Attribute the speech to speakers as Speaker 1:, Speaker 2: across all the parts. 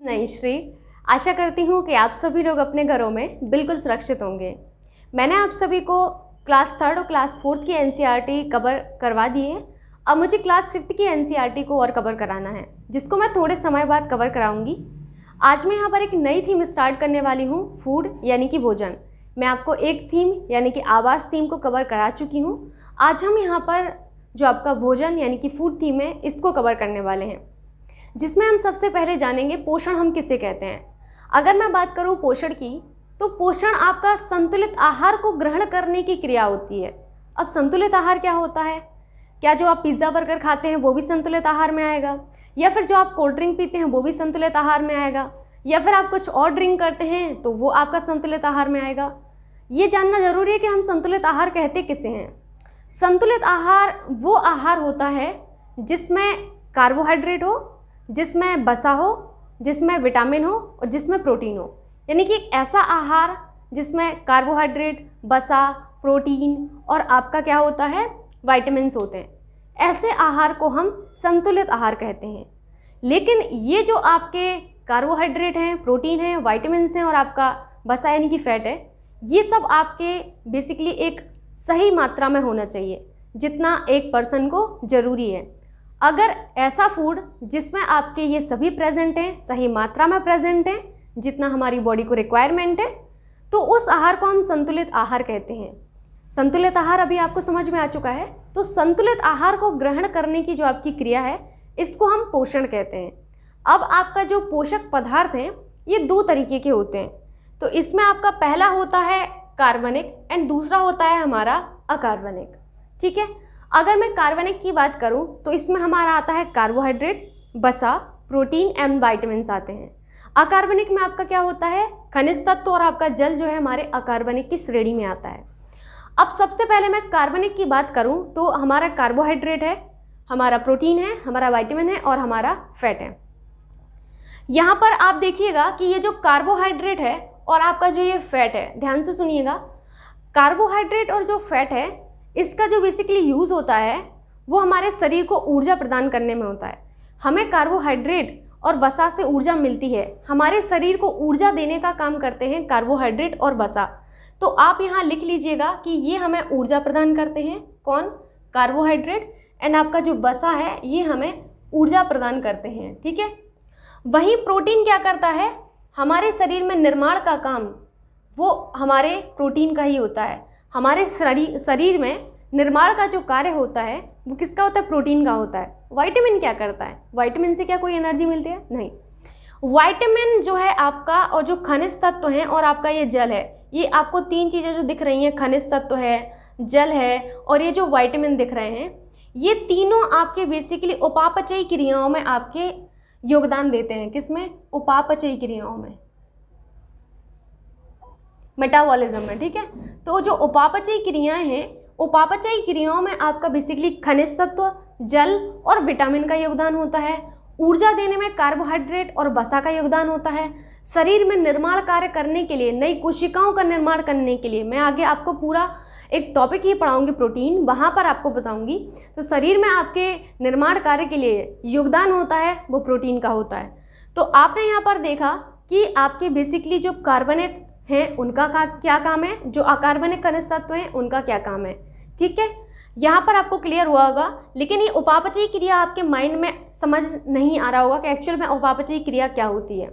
Speaker 1: नहीं श्री, आशा करती हूँ कि आप सभी लोग अपने घरों में बिल्कुल सुरक्षित होंगे। मैंने आप सभी को क्लास 3rd और क्लास 4th की एनसीईआरटी कवर करवा दी है। अब मुझे क्लास 5th की एनसीईआरटी को और कवर कराना है, जिसको मैं थोड़े समय बाद कवर कराऊंगी। आज मैं यहाँ पर एक नई थीम स्टार्ट करने वाली हूँ, फूड यानी कि भोजन। मैं आपको एक थीम यानी कि आवास थीम को कवर करा चुकी हूँ। आज हम यहाँ पर जो आपका भोजन यानी कि फूड थीम है, इसको कवर करने वाले हैं, जिसमें हम सबसे पहले जानेंगे पोषण हम किसे कहते हैं। अगर मैं बात करूं पोषण की, तो पोषण आपका संतुलित आहार को ग्रहण करने की क्रिया होती है। अब संतुलित आहार क्या होता है? क्या जो आप पिज़्ज़ा बर्गर खाते हैं वो भी संतुलित आहार में आएगा, या फिर जो आप कोल्ड ड्रिंक पीते हैं वो भी संतुलित आहार में आएगा, या फिर आप कुछ और ड्रिंक करते हैं तो वो आपका संतुलित आहार में आएगा? ये जानना जरूरी है कि हम संतुलित आहार कहते किसे हैं। संतुलित आहार वो आहार होता है जिसमें कार्बोहाइड्रेट हो, जिसमें वसा हो, जिसमें विटामिन हो और जिसमें प्रोटीन हो। यानी कि एक ऐसा आहार जिसमें कार्बोहाइड्रेट, वसा, प्रोटीन और आपका क्या होता है, विटामिन्स होते हैं। ऐसे आहार को हम संतुलित आहार कहते हैं। लेकिन ये जो आपके कार्बोहाइड्रेट हैं, प्रोटीन हैं, विटामिन्स हैं और आपका वसा यानी कि फैट है, ये सब आपके बेसिकली एक सही मात्रा में होना चाहिए, जितना एक पर्सन को ज़रूरी है। अगर ऐसा फूड जिसमें आपके ये सभी प्रेजेंट हैं, सही मात्रा में प्रेजेंट हैं, जितना हमारी बॉडी को रिक्वायरमेंट है, तो उस आहार को हम संतुलित आहार कहते हैं। संतुलित आहार अभी आपको समझ में आ चुका है। तो संतुलित आहार को ग्रहण करने की जो आपकी क्रिया है, इसको हम पोषण कहते हैं। अब आपका जो पोषक पदार्थ हैं, ये 2 तरीके के होते हैं। तो इसमें आपका पहला होता है कार्बनिक एंड दूसरा होता है हमारा अकार्बनिक। ठीक है, अगर मैं कार्बनिक की बात करूं तो इसमें हमारा आता है कार्बोहाइड्रेट, वसा, प्रोटीन एंड विटामिन्स आते हैं। अकार्बनिक में आपका क्या होता है, खनिज तत्व और आपका जल जो है हमारे अकार्बनिक की श्रेणी में आता है। अब सबसे पहले मैं कार्बनिक की बात करूं तो हमारा कार्बोहाइड्रेट है, हमारा प्रोटीन है, हमारा विटामिन है और हमारा फैट है। यहाँ पर आप देखिएगा कि ये जो कार्बोहाइड्रेट है और आपका जो ये फैट है, ध्यान से सुनिएगा, कार्बोहाइड्रेट और जो फैट है, इसका जो बेसिकली यूज़ होता है वो हमारे शरीर को ऊर्जा प्रदान करने में होता है। हमें कार्बोहाइड्रेट और वसा से ऊर्जा मिलती है। हमारे शरीर को ऊर्जा देने का काम करते हैं कार्बोहाइड्रेट और वसा। तो आप यहाँ लिख लीजिएगा कि ये हमें ऊर्जा प्रदान करते हैं, कौन, कार्बोहाइड्रेट, एंड आपका जो वसा है ये हमें ऊर्जा प्रदान करते हैं। ठीक है, वहीं प्रोटीन क्या करता है, हमारे शरीर में निर्माण का काम वो हमारे प्रोटीन का ही होता है। हमारे शरीर में निर्माण का जो कार्य होता है वो किसका होता है, प्रोटीन का होता है। विटामिन क्या करता है, विटामिन से क्या कोई एनर्जी मिलती है, नहीं। विटामिन जो है आपका, और जो खनिज तत्व हैं और आपका ये जल है, ये आपको 3 चीज़ें जो दिख रही हैं, खनिज तत्व है, जल है और ये जो विटामिन दिख रहे हैं, ये तीनों आपके बेसिकली उपापचयी क्रियाओं में आपके योगदान देते हैं। किसमें, उपापचयी क्रियाओं में, मेटाबॉलिज्म में। ठीक है, तो जो उपापचयी क्रियाएं हैं, उपापचयी क्रियाओं में आपका बेसिकली खनिज तत्व, जल और विटामिन का योगदान होता है। ऊर्जा देने में कार्बोहाइड्रेट और वसा का योगदान होता है। शरीर में निर्माण कार्य करने के लिए, नई कोशिकाओं का निर्माण करने के लिए, मैं आगे आपको पूरा एक टॉपिक ही पढ़ाऊंगी प्रोटीन, वहाँ पर आपको बताऊंगी। तो शरीर में आपके निर्माण कार्य के लिए योगदान होता है वो प्रोटीन का होता है। तो आपने यहाँ पर देखा कि आपके बेसिकली जो कार्बनिक हैं उनका क्या काम है, जो अकार्बनिक खनिज तत्व हैं उनका क्या काम है। ठीक है, यहाँ पर आपको क्लियर हुआ होगा। लेकिन ये उपापचयी क्रिया आपके माइंड में समझ नहीं आ रहा होगा कि एक्चुअल में उपापचयी क्रिया क्या होती है।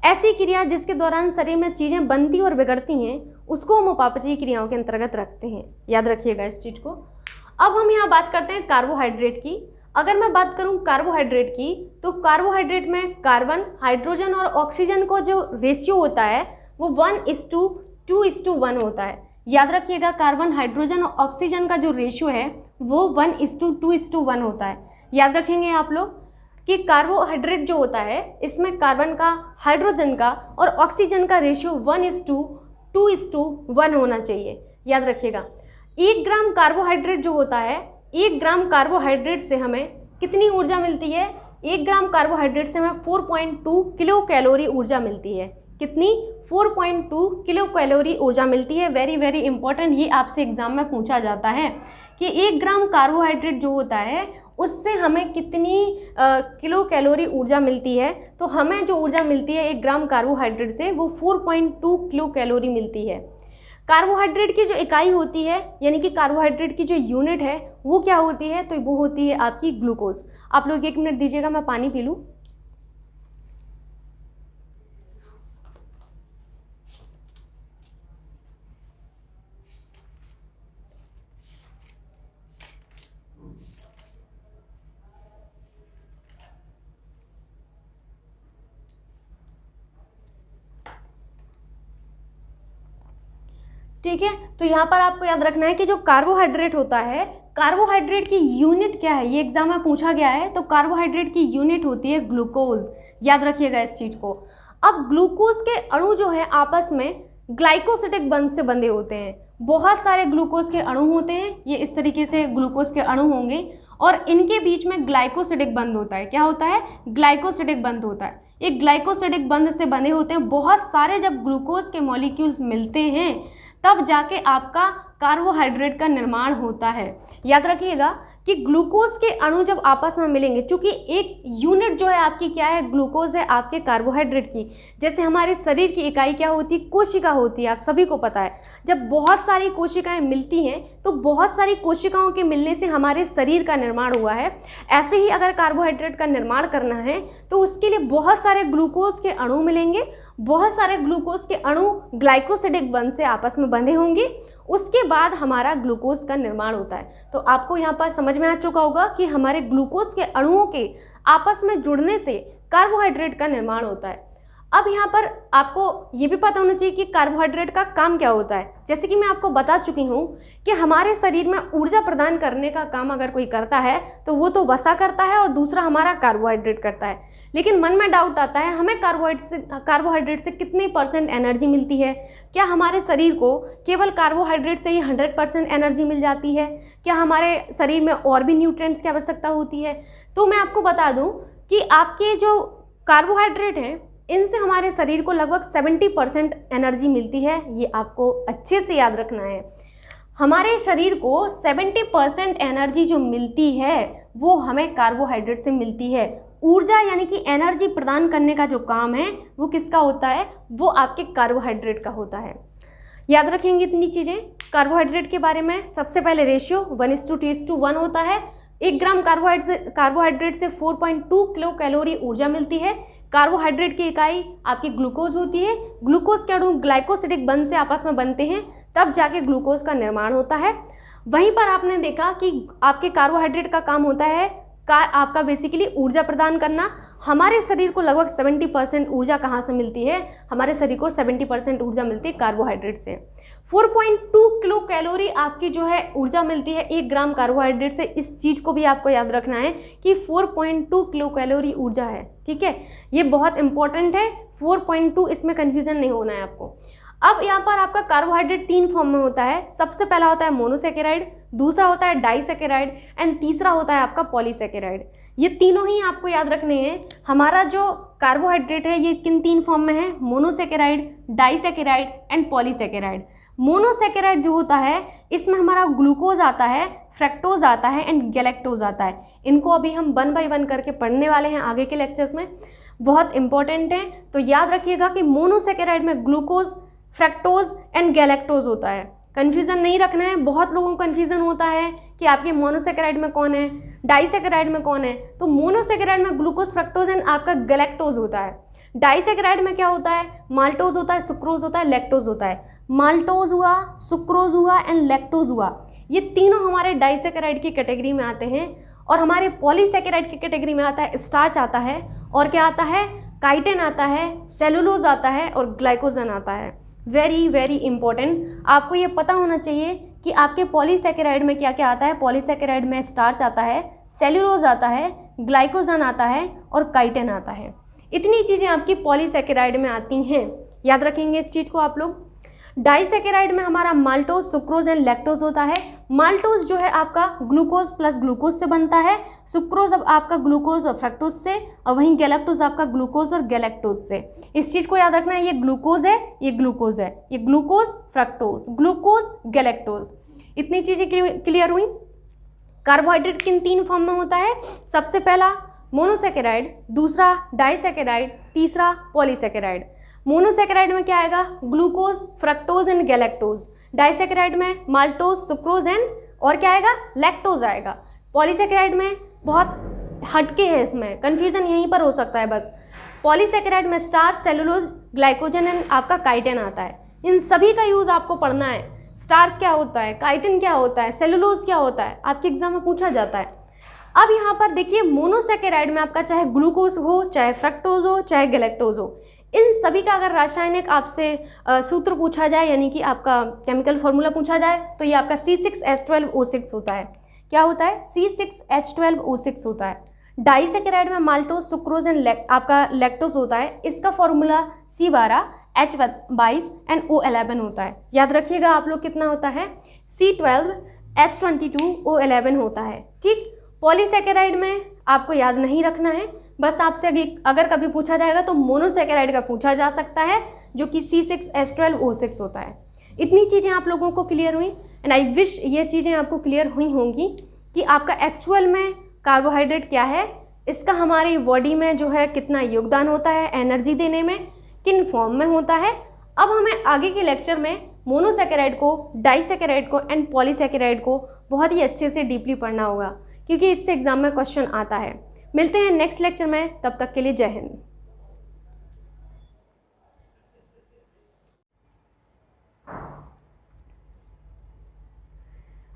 Speaker 1: ऐसी क्रिया जिसके दौरान शरीर में चीज़ें बनती और बिगड़ती हैं, उसको हम उपापचयी क्रियाओं के अंतर्गत रखते हैं। याद रखिएगा इस चीज़ को। अब हम यहाँ बात करते हैं कार्बोहाइड्रेट की। अगर मैं बात करूँ कार्बोहाइड्रेट की, तो कार्बोहाइड्रेट में कार्बन, हाइड्रोजन और ऑक्सीजन को जो रेशियो होता है वो 1:2:1 होता है। याद रखिएगा, कार्बन, हाइड्रोजन और ऑक्सीजन का जो रेशियो है वो 1:2:1 होता है। याद रखेंगे आप लोग कि कार्बोहाइड्रेट जो होता है, इसमें कार्बन का, हाइड्रोजन का और ऑक्सीजन का रेशियो 1:2:1 होना चाहिए। याद रखिएगा, 1 ग्राम कार्बोहाइड्रेट जो होता है, 1 ग्राम कार्बोहाइड्रेट से हमें कितनी ऊर्जा मिलती है, 1 ग्राम कार्बोहाइड्रेट से हमें 4.2 किलो कैलोरी ऊर्जा मिलती है। कितनी, 4.2 किलो कैलोरी ऊर्जा मिलती है। वेरी वेरी इंपॉर्टेंट, ये आपसे एग्जाम में पूछा जाता है कि 1 ग्राम कार्बोहाइड्रेट जो होता है उससे हमें कितनी किलो कैलोरी ऊर्जा मिलती है। तो हमें जो ऊर्जा मिलती है 1 ग्राम कार्बोहाइड्रेट से वो 4.2 किलो कैलोरी मिलती है। कार्बोहाइड्रेट की जो इकाई होती है यानी कि कार्बोहाइड्रेट की जो यूनिट है वो क्या होती है, तो वो होती है आपकी ग्लूकोज। आप लोग 1 मिनट दीजिएगा, मैं पानी पी लूँ। ठीक है, तो यहाँ पर आपको याद रखना है कि जो कार्बोहाइड्रेट होता है, कार्बोहाइड्रेट की यूनिट क्या है, ये एग्जाम में पूछा गया है। तो कार्बोहाइड्रेट की यूनिट होती है ग्लूकोज, याद रखिएगा इस चीज़ को। अब ग्लूकोज के अणु जो है आपस में ग्लाइकोसिडिक बंध से बंधे होते हैं। बहुत सारे ग्लूकोज के अणु होते हैं, ये इस तरीके से ग्लूकोज के अणु होंगे और इनके बीच में ग्लाइकोसिडिक बंध होता है। क्या होता है? ग्लाइकोसिडिक बंध होता है। ये ग्लाइकोसिडिक बंध से बने होते हैं। बहुत सारे जब ग्लूकोज के मॉलिक्यूल्स मिलते हैं तब जाके आपका कार्बोहाइड्रेट का निर्माण होता है। याद रखिएगा कि ग्लूकोज के अणु जब आपस में मिलेंगे, चूंकि एक यूनिट जो है आपकी क्या है, ग्लूकोज है आपके कार्बोहाइड्रेट की। जैसे हमारे शरीर की इकाई क्या होती है, कोशिका होती है, आप सभी को पता है। जब बहुत सारी कोशिकाएं मिलती हैं तो बहुत सारी कोशिकाओं के मिलने से हमारे शरीर का निर्माण हुआ है। ऐसे ही अगर कार्बोहाइड्रेट का निर्माण करना है तो उसके लिए बहुत सारे ग्लूकोज के अणु मिलेंगे। बहुत सारे ग्लूकोज के अणु ग्लाइकोसिडिक बंध से आपस में बंधे होंगे, उसके बाद हमारा ग्लूकोज का निर्माण होता है। तो आपको यहाँ पर समझ में आ चुका होगा कि हमारे ग्लूकोज के अणुओं के आपस में जुड़ने से कार्बोहाइड्रेट का निर्माण होता है। अब यहाँ पर आपको ये भी पता होना चाहिए कि कार्बोहाइड्रेट का काम क्या होता है। जैसे कि मैं आपको बता चुकी हूँ कि हमारे शरीर में ऊर्जा प्रदान करने का काम अगर कोई करता है तो वो तो वसा करता है और दूसरा हमारा कार्बोहाइड्रेट करता है। लेकिन मन में डाउट आता है, हमें कार्बोहाइड्रेट से कितनी % एनर्जी मिलती है? क्या हमारे शरीर को केवल कार्बोहाइड्रेट से ही 100% एनर्जी मिल जाती है? क्या हमारे शरीर में और भी न्यूट्रिएंट्स की आवश्यकता होती है? तो मैं आपको बता दूं कि आपके जो कार्बोहाइड्रेट हैं इनसे हमारे शरीर को लगभग 70% एनर्जी मिलती है। ये आपको अच्छे से याद रखना है। हमारे शरीर को 70% एनर्जी जो मिलती है वो हमें कार्बोहाइड्रेट से मिलती है। ऊर्जा यानी कि एनर्जी प्रदान करने का जो काम है वो किसका होता है? वो आपके कार्बोहाइड्रेट का होता है। याद रखेंगे इतनी चीज़ें कार्बोहाइड्रेट के बारे में। सबसे पहले रेशियो 1:2:1 होता है। 1 ग्राम कार्बोहाइड्रेट से 4.2 किलो कैलोरी ऊर्जा मिलती है। कार्बोहाइड्रेट की इकाई आपकी ग्लूकोज होती है। ग्लूकोज के अणु ग्लाइकोसिडिक बंध से आपस में बनते हैं, तब जाके ग्लूकोज का निर्माण होता है। वहीं पर आपने देखा कि आपके कार्बोहाइड्रेट का काम होता है आपका बेसिकली ऊर्जा प्रदान करना। हमारे शरीर को लगभग 70% ऊर्जा कहाँ से मिलती है? हमारे शरीर को 70% ऊर्जा मिलती है कार्बोहाइड्रेट से। 4.2 किलो कैलोरी आपकी जो है ऊर्जा मिलती है 1 ग्राम कार्बोहाइड्रेट से। इस चीज़ को भी आपको याद रखना है कि 4.2 किलो कैलोरी ऊर्जा है। ठीक है, ये बहुत इंपॉर्टेंट है। 4.2, इसमें कन्फ्यूजन नहीं होना है आपको। अब यहाँ पर आपका कार्बोहाइड्रेट 3 फॉर्म में होता है। सबसे पहला होता है मोनोसैकेराइड, दूसरा होता है डाइसैकेराइड एंड तीसरा होता है आपका पॉलीसैकेराइड। ये तीनों ही आपको याद रखने हैं। हमारा जो कार्बोहाइड्रेट है ये किन 3 फॉर्म में है? Monosaccharide, disaccharide and polysaccharide. Monosaccharide जो होता है इसमें हमारा ग्लूकोज आता है, फ्रक्टोज आता है एंड गैलेक्टोज आता है। इनको अभी हम 1 बाय 1 करके पढ़ने वाले हैं आगे के लेक्चर्स में, बहुत इंपॉर्टेंट है। तो याद रखिएगा कि मोनोसैकेराइड में ग्लूकोज, फ्रक्टोज एंड गैलेक्टोज होता है। कन्फ्यूज़न नहीं रखना है। बहुत लोगों को कन्फ्यूज़न होता है कि आपके मोनोसैकेराइड में कौन है, डाइसैकेराइड में कौन है। तो मोनोसैकेराइड में ग्लूकोज, फ्रक्टोज एंड आपका गैलेक्टोज होता है। डाइसैकेराइड में क्या होता है? माल्टोज होता है, सुक्रोज होता है, लैक्टोज होता है। माल्टोज हुआ, सुक्रोज हुआ एंड लैक्टोज हुआ, ये तीनों हमारे डाइसैकेराइड की कैटेगरी में आते हैं। और हमारे पॉलीसैकेराइड की कैटेगरी में आता है स्टार्च आता है, और क्या आता है? काइटिन आता है, सेलुलोज आता है और ग्लाइकोजन आता है। वेरी वेरी इंपॉर्टेंट, आपको ये पता होना चाहिए कि आपके पॉलीसैकेराइड में क्या क्या आता है। पॉलीसैकेराइड में स्टार्च आता है, सेल्यूलोज आता है, ग्लाइकोजन आता है और काइटिन आता है। इतनी चीज़ें आपकी पॉलीसैकेराइड में आती हैं, याद रखेंगे इस चीज़ को आप लोग। डाइसैकेराइड में हमारा माल्टोज, सुक्रोज एंड लैक्टोज होता है। माल्टोज जो है आपका ग्लूकोज प्लस ग्लूकोज से बनता है, सुक्रोज अब आपका ग्लूकोज और फ्रक्टोज से, और वहीं गैलेक्टोज आपका ग्लूकोज और गैलेक्टोज से। इस चीज़ को याद रखना है, ये ग्लूकोज है, ये ग्लूकोज है, ये ग्लूकोज, फ्रक्टोज, ग्लूकोज, गैलेक्टोज। इतनी चीज़ें क्लियर हुई। कार्बोहाइड्रेट किन 3 फॉर्म में होता है? सबसे पहला मोनोसेकेराइड, दूसरा डाइसेकेराइड, तीसरा पॉलीसेकेराइड। मोनोसेकेराइड में क्या आएगा? Glucose, fructose and galactose. Disaccharide में माल्टोज, सुक्रोज एंड और क्या आएगा? लैक्टोज आएगा। पॉलीसेकेराइड में बहुत हटके है, इसमें कंफ्यूजन यहीं पर हो सकता है बस। पॉलीसेकेराइड में स्टार्च, सेलुलोज, ग्लाइकोजन एंड आपका काइटिन आता है। इन सभी का यूज़ आपको पढ़ना है। स्टार्च क्या होता है, काइटिन क्या होता है, सेलुलोज क्या होता है, आपके एग्जाम में पूछा जाता है। अब यहाँ पर देखिए मोनोसेकेराइड में आपका चाहे ग्लूकोज हो, चाहे फ्रक्टोज हो, चाहे गैलेक्टोज हो, इन सभी का अगर रासायनिक आपसे सूत्र पूछा जाए, यानी कि आपका केमिकल फॉर्मूला पूछा जाए, तो ये आपका C6H12O6 होता है। क्या होता है? C6H12O6 होता है। डाइसेकेराइड में माल्टोज, सुक्रोज एंड आपका लैक्टोज होता है। इसका फॉर्मूला C12H22 एंड O11 होता है। याद रखिएगा आप लोग कितना होता है? C12H22O11 होता है। ठीक। पॉलीसेकेराइड में आपको याद नहीं रखना है, बस आपसे अगर कभी पूछा जाएगा तो मोनोसेकेराइड का पूछा जा सकता है, जो कि C6H12O6 होता है। इतनी चीज़ें आप लोगों को क्लियर हुई एंड आई विश ये चीज़ें आपको क्लियर हुई होंगी कि आपका एक्चुअल में कार्बोहाइड्रेट क्या है, इसका हमारी बॉडी में जो है कितना योगदान होता है एनर्जी देने में, किन फॉर्म में होता है। अब हमें आगे के लेक्चर में मोनोसेकेराइड को, डाइसेकेराइड को एंड पॉलीसेकेराइड को बहुत ही अच्छे से डीपली पढ़ना होगा, क्योंकि इससे एग्जाम में क्वेश्चन आता है। मिलते हैं नेक्स्ट लेक्चर में, तब तक के लिए जय हिंद।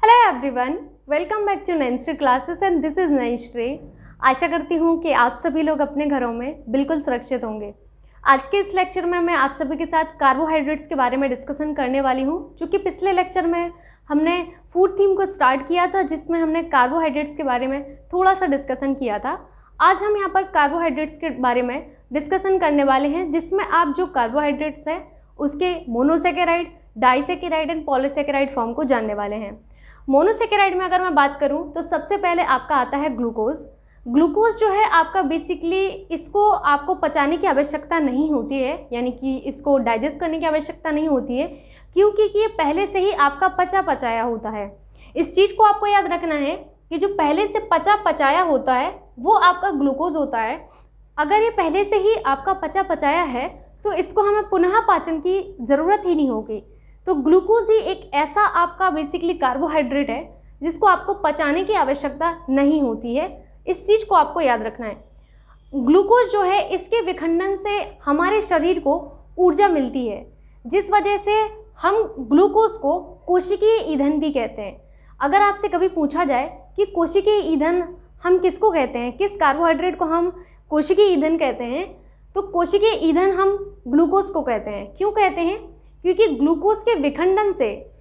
Speaker 1: Hello everyone, welcome back to Nainstree classes and this is Nainstree. आशा करती हूँ कि आप सभी लोग अपने घरों में बिल्कुल सुरक्षित होंगे। आज के इस लेक्चर में मैं आप सभी के साथ कार्बोहाइड्रेट्स के बारे में डिस्कशन करने वाली हूँ, क्योंकि पिछले लेक्चर में हमने फूड थीम को स्टार्ट किया था, जिसमें हमने कार्बोहाइड्रेट्स के बारे में थोड़ा सा डिस्कशन किया था। आज हम यहाँ पर कार्बोहाइड्रेट्स के बारे में डिस्कशन करने वाले हैं, जिसमें आप जो कार्बोहाइड्रेट्स हैं उसके monosaccharide, disaccharide and polysaccharide form को जानने वाले हैं। मोनोसेकेराइड में अगर मैं बात करूँ तो सबसे पहले आपका आता है ग्लूकोज। ग्लूकोज जो है आपका बेसिकली इसको आपको पचाने की आवश्यकता नहीं होती है, यानी कि इसको डाइजेस्ट करने की आवश्यकता नहीं होती है, क्योंकि ये पहले से ही आपका पचा पचाया होता है। इस चीज़ को आपको याद रखना है कि जो पहले से पचा पचाया होता है वो आपका ग्लूकोज होता है। अगर ये पहले से ही आपका पचा पचाया है तो इसको हमें पुनः पाचन की ज़रूरत ही नहीं होगी। तो ग्लूकोज ही एक ऐसा आपका बेसिकली कार्बोहाइड्रेट है जिसको आपको पचाने की आवश्यकता नहीं होती है। इस चीज़ को आपको याद रखना है। ग्लूकोज जो है इसके विखंडन से हमारे शरीर को ऊर्जा मिलती है, जिस वजह से हम ग्लूकोज को कोशिकीय ईंधन भी कहते हैं। अगर आपसे कभी पूछा जाए कि कोशिकीय ईंधन हम किसको कहते हैं, किस कार्बोहाइड्रेट को हम कोशिकीय ईंधन कहते हैं, तो कोशिकीय ईंधन हम ग्लूकोज को कहते हैं। क्यों कहते हैं? क्योंकि ग्लूकोज के विखंडन से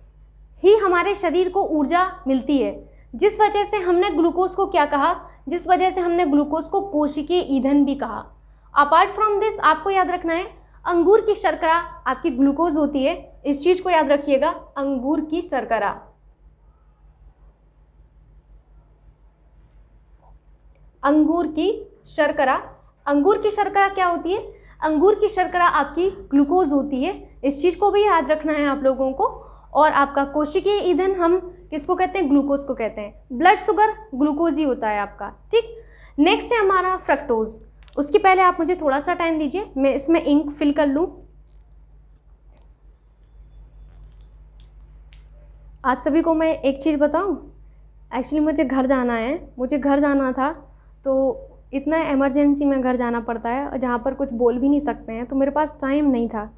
Speaker 1: ही हमारे शरीर को ऊर्जा मिलती है, जिस वजह से हमने ग्लूकोज को क्या कहा, जिस वजह से हमने ग्लूकोज को कोशिकीय ईंधन भी कहा। अपार्ट फ्रॉम दिस आपको याद रखना है अंगूर की शर्करा आपकी ग्लूकोज होती है। इस चीज़ को याद रखिएगा, अंगूर की शर्करा। अंगूर की शर्करा, अंगूर की शर्करा क्या होती है? अंगूर की शर्करा आपकी ग्लूकोज होती है। इस चीज़ को भी याद रखना है आप लोगों को। और आपका कोशिकीय ईंधन हम किसको कहते हैं? ग्लूकोज को कहते हैं। ब्लड शुगर ग्लूकोज ही होता है आपका। ठीक। नेक्स्ट है हमारा फ्रक्टोज। उसकी पहले आप मुझे थोड़ा सा टाइम दीजिए, मैं इसमें इंक फिल कर लूँ। आप सभी को मैं एक चीज़ बताऊँ, एक्चुअली मुझे घर जाना है, मुझे घर जाना था, तो इतना इमरजेंसी में घर जाना पड़ता है जहाँ पर कुछ बोल भी नहीं सकते हैं, तो मेरे पास टाइम नहीं था।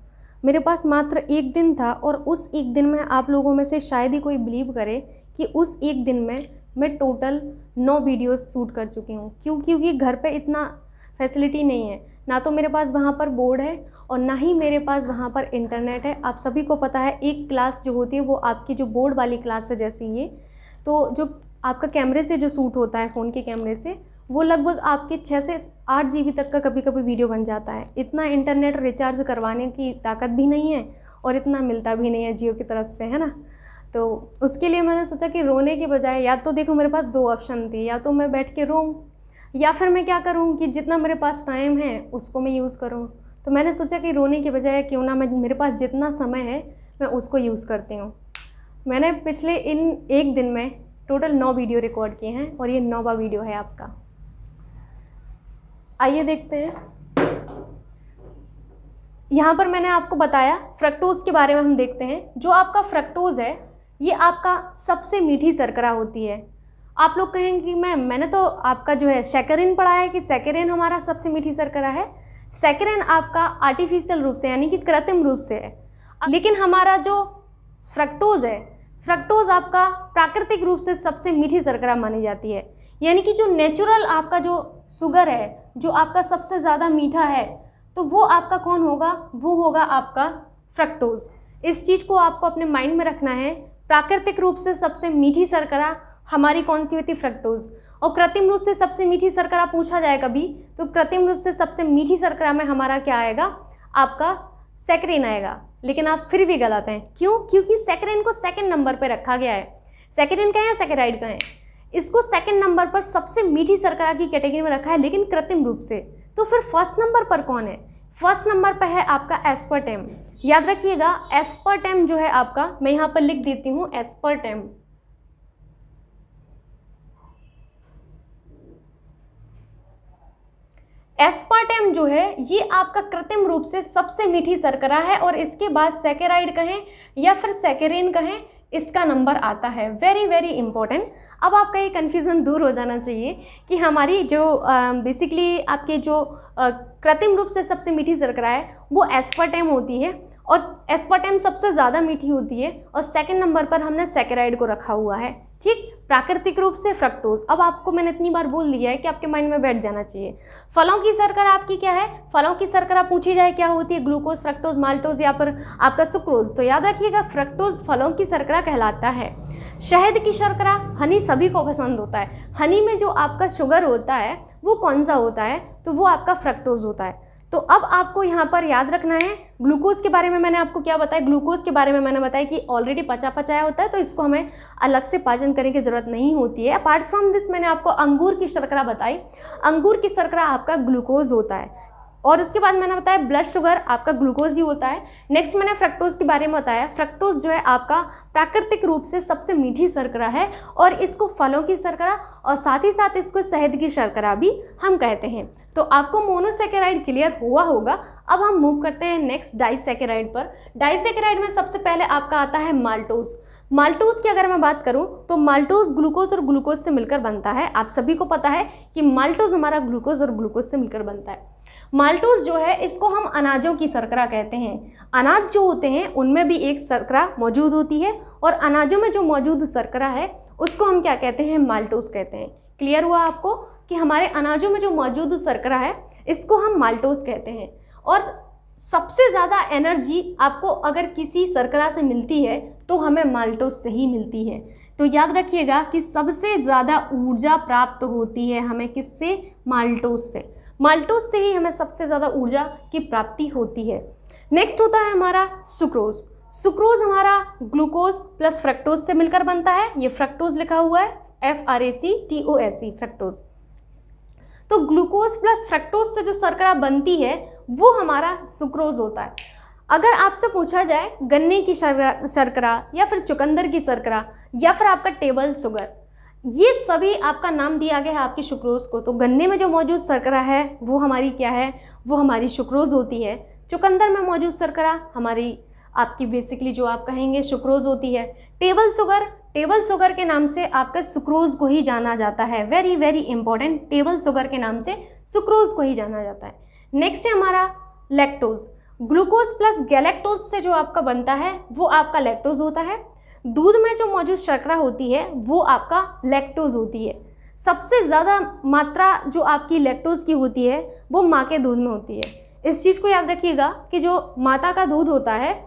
Speaker 1: मेरे पास मात्र एक दिन था और उस एक दिन में आप लोगों में से शायद ही कोई बिलीव करे कि उस एक दिन में मैं टोटल 9 वीडियोस शूट कर चुकी हूँ। क्योंकि घर पे इतना फैसिलिटी नहीं है, ना तो मेरे पास वहाँ पर बोर्ड है और ना ही मेरे पास वहाँ पर इंटरनेट है। आप सभी को पता है एक क्लास जो होती है वो आपकी जो बोर्ड वाली क्लास है जैसे ये, तो जो आपका कैमरे से जो शूट होता है फ़ोन के कैमरे से, वो लगभग आपके 6 से 8 GB तक का कभी कभी वीडियो बन जाता है। इतना इंटरनेट रिचार्ज करवाने की ताकत भी नहीं है और इतना मिलता भी नहीं है जियो की तरफ से, है ना। तो उसके लिए मैंने सोचा कि रोने के बजाय, या तो देखो मेरे पास 2 ऑप्शन थी, या तो मैं बैठ के रोऊं या फिर मैं क्या करूं कि जितना मेरे पास टाइम है उसको मैं यूज़ करूं। तो मैंने सोचा कि रोने के बजाय क्यों ना मैं, मेरे पास जितना समय है मैं उसको यूज़ करती हूँ। मैंने पिछले इन एक दिन में टोटल 9 वीडियो रिकॉर्ड किए हैं और ये 9वां वीडियो है आपका। आइए देखते हैं। यहाँ पर मैंने आपको बताया फ्रक्टोज के बारे में हम देखते हैं। जो आपका फ्रक्टोज है ये आपका सबसे मीठी शर्करा होती है। आप लोग कहेंगे कि मैंने तो आपका जो है सैकरिन पढ़ा है कि सैकरिन हमारा सबसे मीठी शर्करा है। सैकरिन आपका आर्टिफिशियल रूप से यानी कि कृत्रिम रूप से है, लेकिन हमारा जो फ्रक्टोज है, फ्रक्टोज आपका प्राकृतिक रूप से सबसे मीठी शर्करा मानी जाती है। यानी कि जो नेचुरल आपका जो शुगर है, जो आपका सबसे ज़्यादा मीठा है, तो वो आपका कौन होगा? वो होगा आपका फ्रक्टोज। इस चीज़ को आपको अपने माइंड में रखना है। प्राकृतिक रूप से सबसे मीठी शर्करा हमारी कौन सी होती है? फ्रक्टोज। और कृत्रिम रूप से सबसे मीठी शर्करा पूछा जाए कभी, तो कृत्रिम रूप से सबसे मीठी शर्करा में हमारा क्या आएगा? आपका सैकरिन आएगा। लेकिन आप फिर भी गलत हैं। क्यों? क्योंकि सैकरिन को सेकंड नंबर पे रखा गया है। सैकरिन का है, सैकेराइड का है, इसको सेकंड नंबर पर सबसे मीठी शर्करा की कैटेगरी में रखा है, लेकिन कृत्रिम रूप से। तो फिर फर्स्ट नंबर पर कौन है? फर्स्ट नंबर पर है आपका एस्पर्टेम। याद रखिएगा, एस्पर्टेम जो है आपका, मैं यहाँ पर लिख देती हूँ एस्पर्टेम। एस्पार्टेम जो है ये आपका कृत्रिम रूप से सबसे मीठी शर्करा है और इसके बाद सैकेराइड कहें या फिर सैकरिन कहें, इसका नंबर आता है। Very very important. अब आपका ये कन्फ्यूज़न दूर हो जाना चाहिए कि हमारी जो बेसिकली आपके जो कृत्रिम रूप से सबसे मीठी शर्करा है वो एस्पार्टेम होती है और एस्पार्टेम सबसे ज़्यादा मीठी होती है और सेकंड नंबर पर हमने सैकेराइड को रखा हुआ है। ठीक, प्राकृतिक रूप से फ्रक्टोज। अब आपको मैंने इतनी बार बोल दिया है कि आपके माइंड में बैठ जाना चाहिए। फलों की शर्करा आपकी क्या है? फलों की शर्करा पूछी जाए क्या होती है? ग्लूकोज, फ्रक्टोज, माल्टोज या फिर आपका सुक्रोज। तो याद रखिएगा फ्रक्टोज फलों की शर्करा कहलाता है। शहद की शर्करा, हनी सभी को पसंद होता है। हनी में जो आपका शुगर होता है वो कौन सा होता है? तो वो आपका फ्रक्टोज होता है। तो अब आपको यहाँ पर याद रखना है, ग्लूकोज के बारे में मैंने आपको क्या बताया? ग्लूकोज के बारे में मैंने बताया कि ऑलरेडी पचाया होता है, तो इसको हमें अलग से पाचन करने की ज़रूरत नहीं होती है। अपार्ट फ्रॉम दिस मैंने आपको अंगूर की शर्करा बताई। अंगूर की शर्करा आपका ग्लूकोज होता है और उसके बाद मैंने बताया ब्लड शुगर आपका ग्लूकोज ही होता है। नेक्स्ट मैंने फ्रक्टोज के बारे में बताया। फ्रक्टोज जो है आपका प्राकृतिक रूप से सबसे मीठी शर्करा है और इसको फलों की शर्करा और साथ ही साथ इसको शहद की शर्करा भी हम कहते हैं। तो आपको मोनोसैकेराइड क्लियर हुआ होगा। अब हम मूव करते हैं नेक्स्ट डाइसैकेराइड पर। डाइसैकेराइड में सबसे पहले आपका आता है माल्टोज। माल्टोज की अगर मैं बात करूं तो माल्टोज ग्लूकोज और ग्लूकोज से मिलकर बनता है। आप सभी को पता है कि माल्टोज हमारा ग्लूकोज और ग्लूकोज से मिलकर बनता है। माल्टोज जो है इसको हम अनाजों की शर्करा कहते हैं। अनाज जो होते हैं उनमें भी एक शर्करा मौजूद होती है और अनाजों में जो मौजूद शर्करा है उसको हम क्या कहते हैं? माल्टोज कहते हैं। क्लियर हुआ आपको कि हमारे अनाजों में जो मौजूद शर्करा है इसको हम माल्टोज कहते हैं। और सबसे ज़्यादा एनर्जी आपको अगर किसी शर्करा से मिलती है तो हमें माल्टोज से ही मिलती है। तो याद रखिएगा कि सबसे ज़्यादा ऊर्जा प्राप्त होती है हमें किससे? माल्टोज से। माल्टोज से ही हमें सबसे ज़्यादा ऊर्जा की प्राप्ति होती है। नेक्स्ट होता है हमारा सुक्रोज। सुक्रोज हमारा ग्लूकोज प्लस फ्रक्टोज से मिलकर बनता है। ये फ्रक्टोज लिखा हुआ है, FRACTOSE, फ्रक्टोज। तो ग्लूकोज प्लस फ्रक्टोज से जो शर्करा बनती है वो हमारा सुक्रोज होता है। अगर आपसे पूछा जाए गन्ने की शर्करा या फिर चुकंदर की शर्करा या फिर आपका टेबल शुगर, ये सभी आपका नाम दिया गया है आपकी सुक्रोज को। तो गन्ने में जो मौजूद शर्करा है वो हमारी क्या है? वो हमारी सुक्रोज होती है। चुकंदर में मौजूद शर्करा हमारी आपकी बेसिकली जो आप कहेंगे सुक्रोज होती है। टेबल शुगर के नाम से आपका सुक्रोज को ही जाना जाता है। Very very important, table sugar के नाम से सुक्रोज को ही जाना जाता है। नेक्स्ट है हमारा लैक्टोज। ग्लूकोज प्लस गैलेक्टोज से जो आपका बनता है वो आपका लैक्टोज होता है। दूध में जो मौजूद शर्करा होती है वो आपका लैक्टोज होती है। सबसे ज़्यादा मात्रा जो आपकी लैक्टोज की होती है वो माँ के दूध में होती है। इस चीज़ को याद रखिएगा कि जो माता का दूध होता है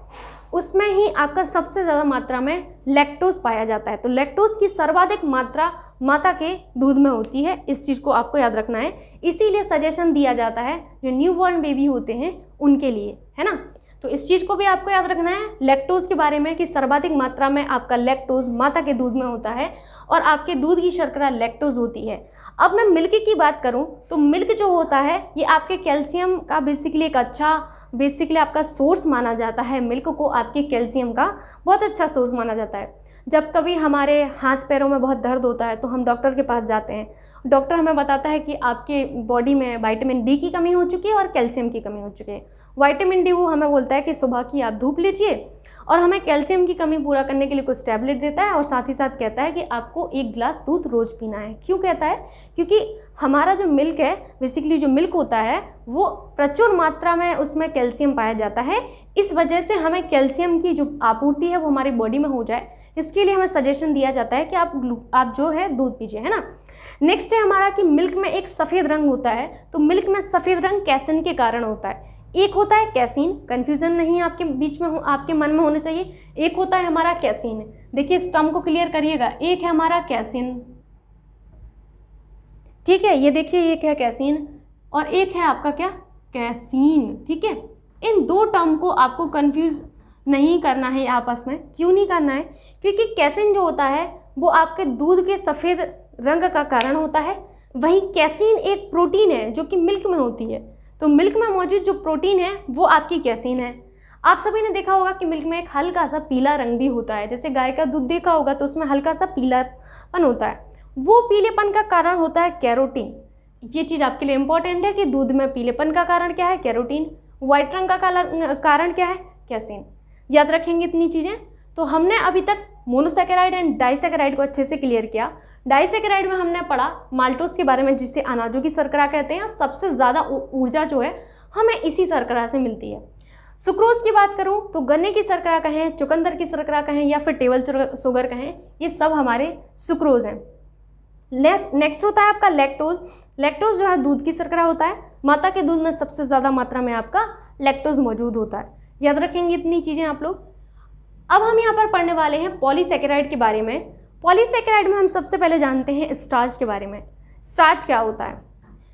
Speaker 1: उसमें ही आपका सबसे ज़्यादा मात्रा में लैक्टोज पाया जाता है। तो लैक्टोज की सर्वाधिक मात्रा माता के दूध में होती है। इस चीज़ को आपको याद रखना है। इसीलिए सजेशन दिया जाता है जो न्यूबॉर्न बेबी होते हैं उनके लिए, है ना। तो इस चीज़ को भी आपको याद रखना है लैक्टोज के बारे में कि सर्वाधिक मात्रा में आपका लैक्टोज माता के दूध में होता है और आपके दूध की शर्करा लैक्टोज होती है। अब मैं मिल्क की बात करूं तो मिल्क जो होता है ये आपके कैल्शियम का बेसिकली एक अच्छा आपका सोर्स माना जाता है। मिल्क को आपके कैल्शियम का बहुत अच्छा सोर्स माना जाता है। जब कभी हमारे हाथ पैरों में बहुत दर्द होता है तो हम डॉक्टर के पास जाते हैं, डॉक्टर हमें बताता है कि आपके बॉडी में विटामिन डी की कमी हो चुकी है और कैल्शियम की कमी हो चुकी है। विटामिन डी वो हमें बोलता है कि सुबह की आप धूप लीजिए, और हमें कैल्शियम की कमी पूरा करने के लिए कुछ टैबलेट देता है, और साथ ही साथ कहता है कि आपको 1 गिलास दूध रोज़ पीना है। क्यों कहता है? क्योंकि हमारा जो मिल्क है, बेसिकली जो मिल्क होता है वो प्रचुर मात्रा में उसमें कैल्शियम पाया जाता है। इस वजह से हमें कैल्शियम की जो आपूर्ति है वो हमारी बॉडी में हो जाए, इसके लिए हमें सजेशन दिया जाता है कि आप जो है दूध पीजिए, है ना। नेक्स्ट है हमारा कि मिल्क में एक सफ़ेद रंग होता है, तो मिल्क में सफ़ेद रंग कैसिन के कारण होता है। एक होता है कैसीन, कन्फ्यूज़न नहीं आपके बीच में आपके मन में होने चाहिए। एक होता है हमारा कैसीन, देखिए इस टर्म को क्लियर करिएगा। एक है हमारा कैसीन, ठीक है, ये देखिए एक है कैसीन और एक है आपका क्या, कैसीन, ठीक है। इन दो टर्म को आपको कंफ्यूज नहीं करना है आपस में। क्यों नहीं करना है? क्योंकि कैसीन जो होता है वो आपके दूध के सफ़ेद रंग का कारण होता है, वहीं कैसीन एक प्रोटीन है जो कि मिल्क में होती है। तो मिल्क में मौजूद जो प्रोटीन है वो आपकी कैसीन है। आप सभी ने देखा होगा कि मिल्क में एक हल्का सा पीला रंग भी होता है, जैसे गाय का दूध देखा होगा तो उसमें हल्का सा पीलापन होता है, वो पीलेपन का कारण होता है कैरोटीन। ये चीज़ आपके लिए इंपॉर्टेंट है कि दूध में पीलेपन का कारण क्या है, कैरोटीन। व्हाइट रंग का कारण क्या है, कैसीन। याद रखेंगे इतनी चीज़ें। तो हमने अभी तक मोनोसैकेराइड एंड डाइसैकेराइड को अच्छे से क्लियर किया। डाइसैकेराइड में हमने पढ़ा माल्टोज के बारे में, जिसे अनाजों की शर्करा कहते हैं। सबसे ज़्यादा ऊर्जा जो है हमें इसी शर्करा से मिलती है। सुक्रोज की बात करूं तो गन्ने की शर्करा कहें, चुकंदर की शर्करा कहें या फिर टेबल शुगर कहें, ये सब हमारे सुक्रोज हैं। नेक्स्ट होता है आपका लैक्टोज। लैक्टोज जो है दूध की शर्करा होता है। माता के दूध में सबसे ज़्यादा मात्रा में आपका लैक्टोज मौजूद होता है। याद रखेंगे इतनी चीज़ें आप लोग। अब हम यहाँ पर पढ़ने वाले हैं पॉलीसैकेराइड के बारे में। पॉलीसैकेराइड में हम सबसे पहले जानते हैं स्टार्च के बारे में। स्टार्च क्या होता है?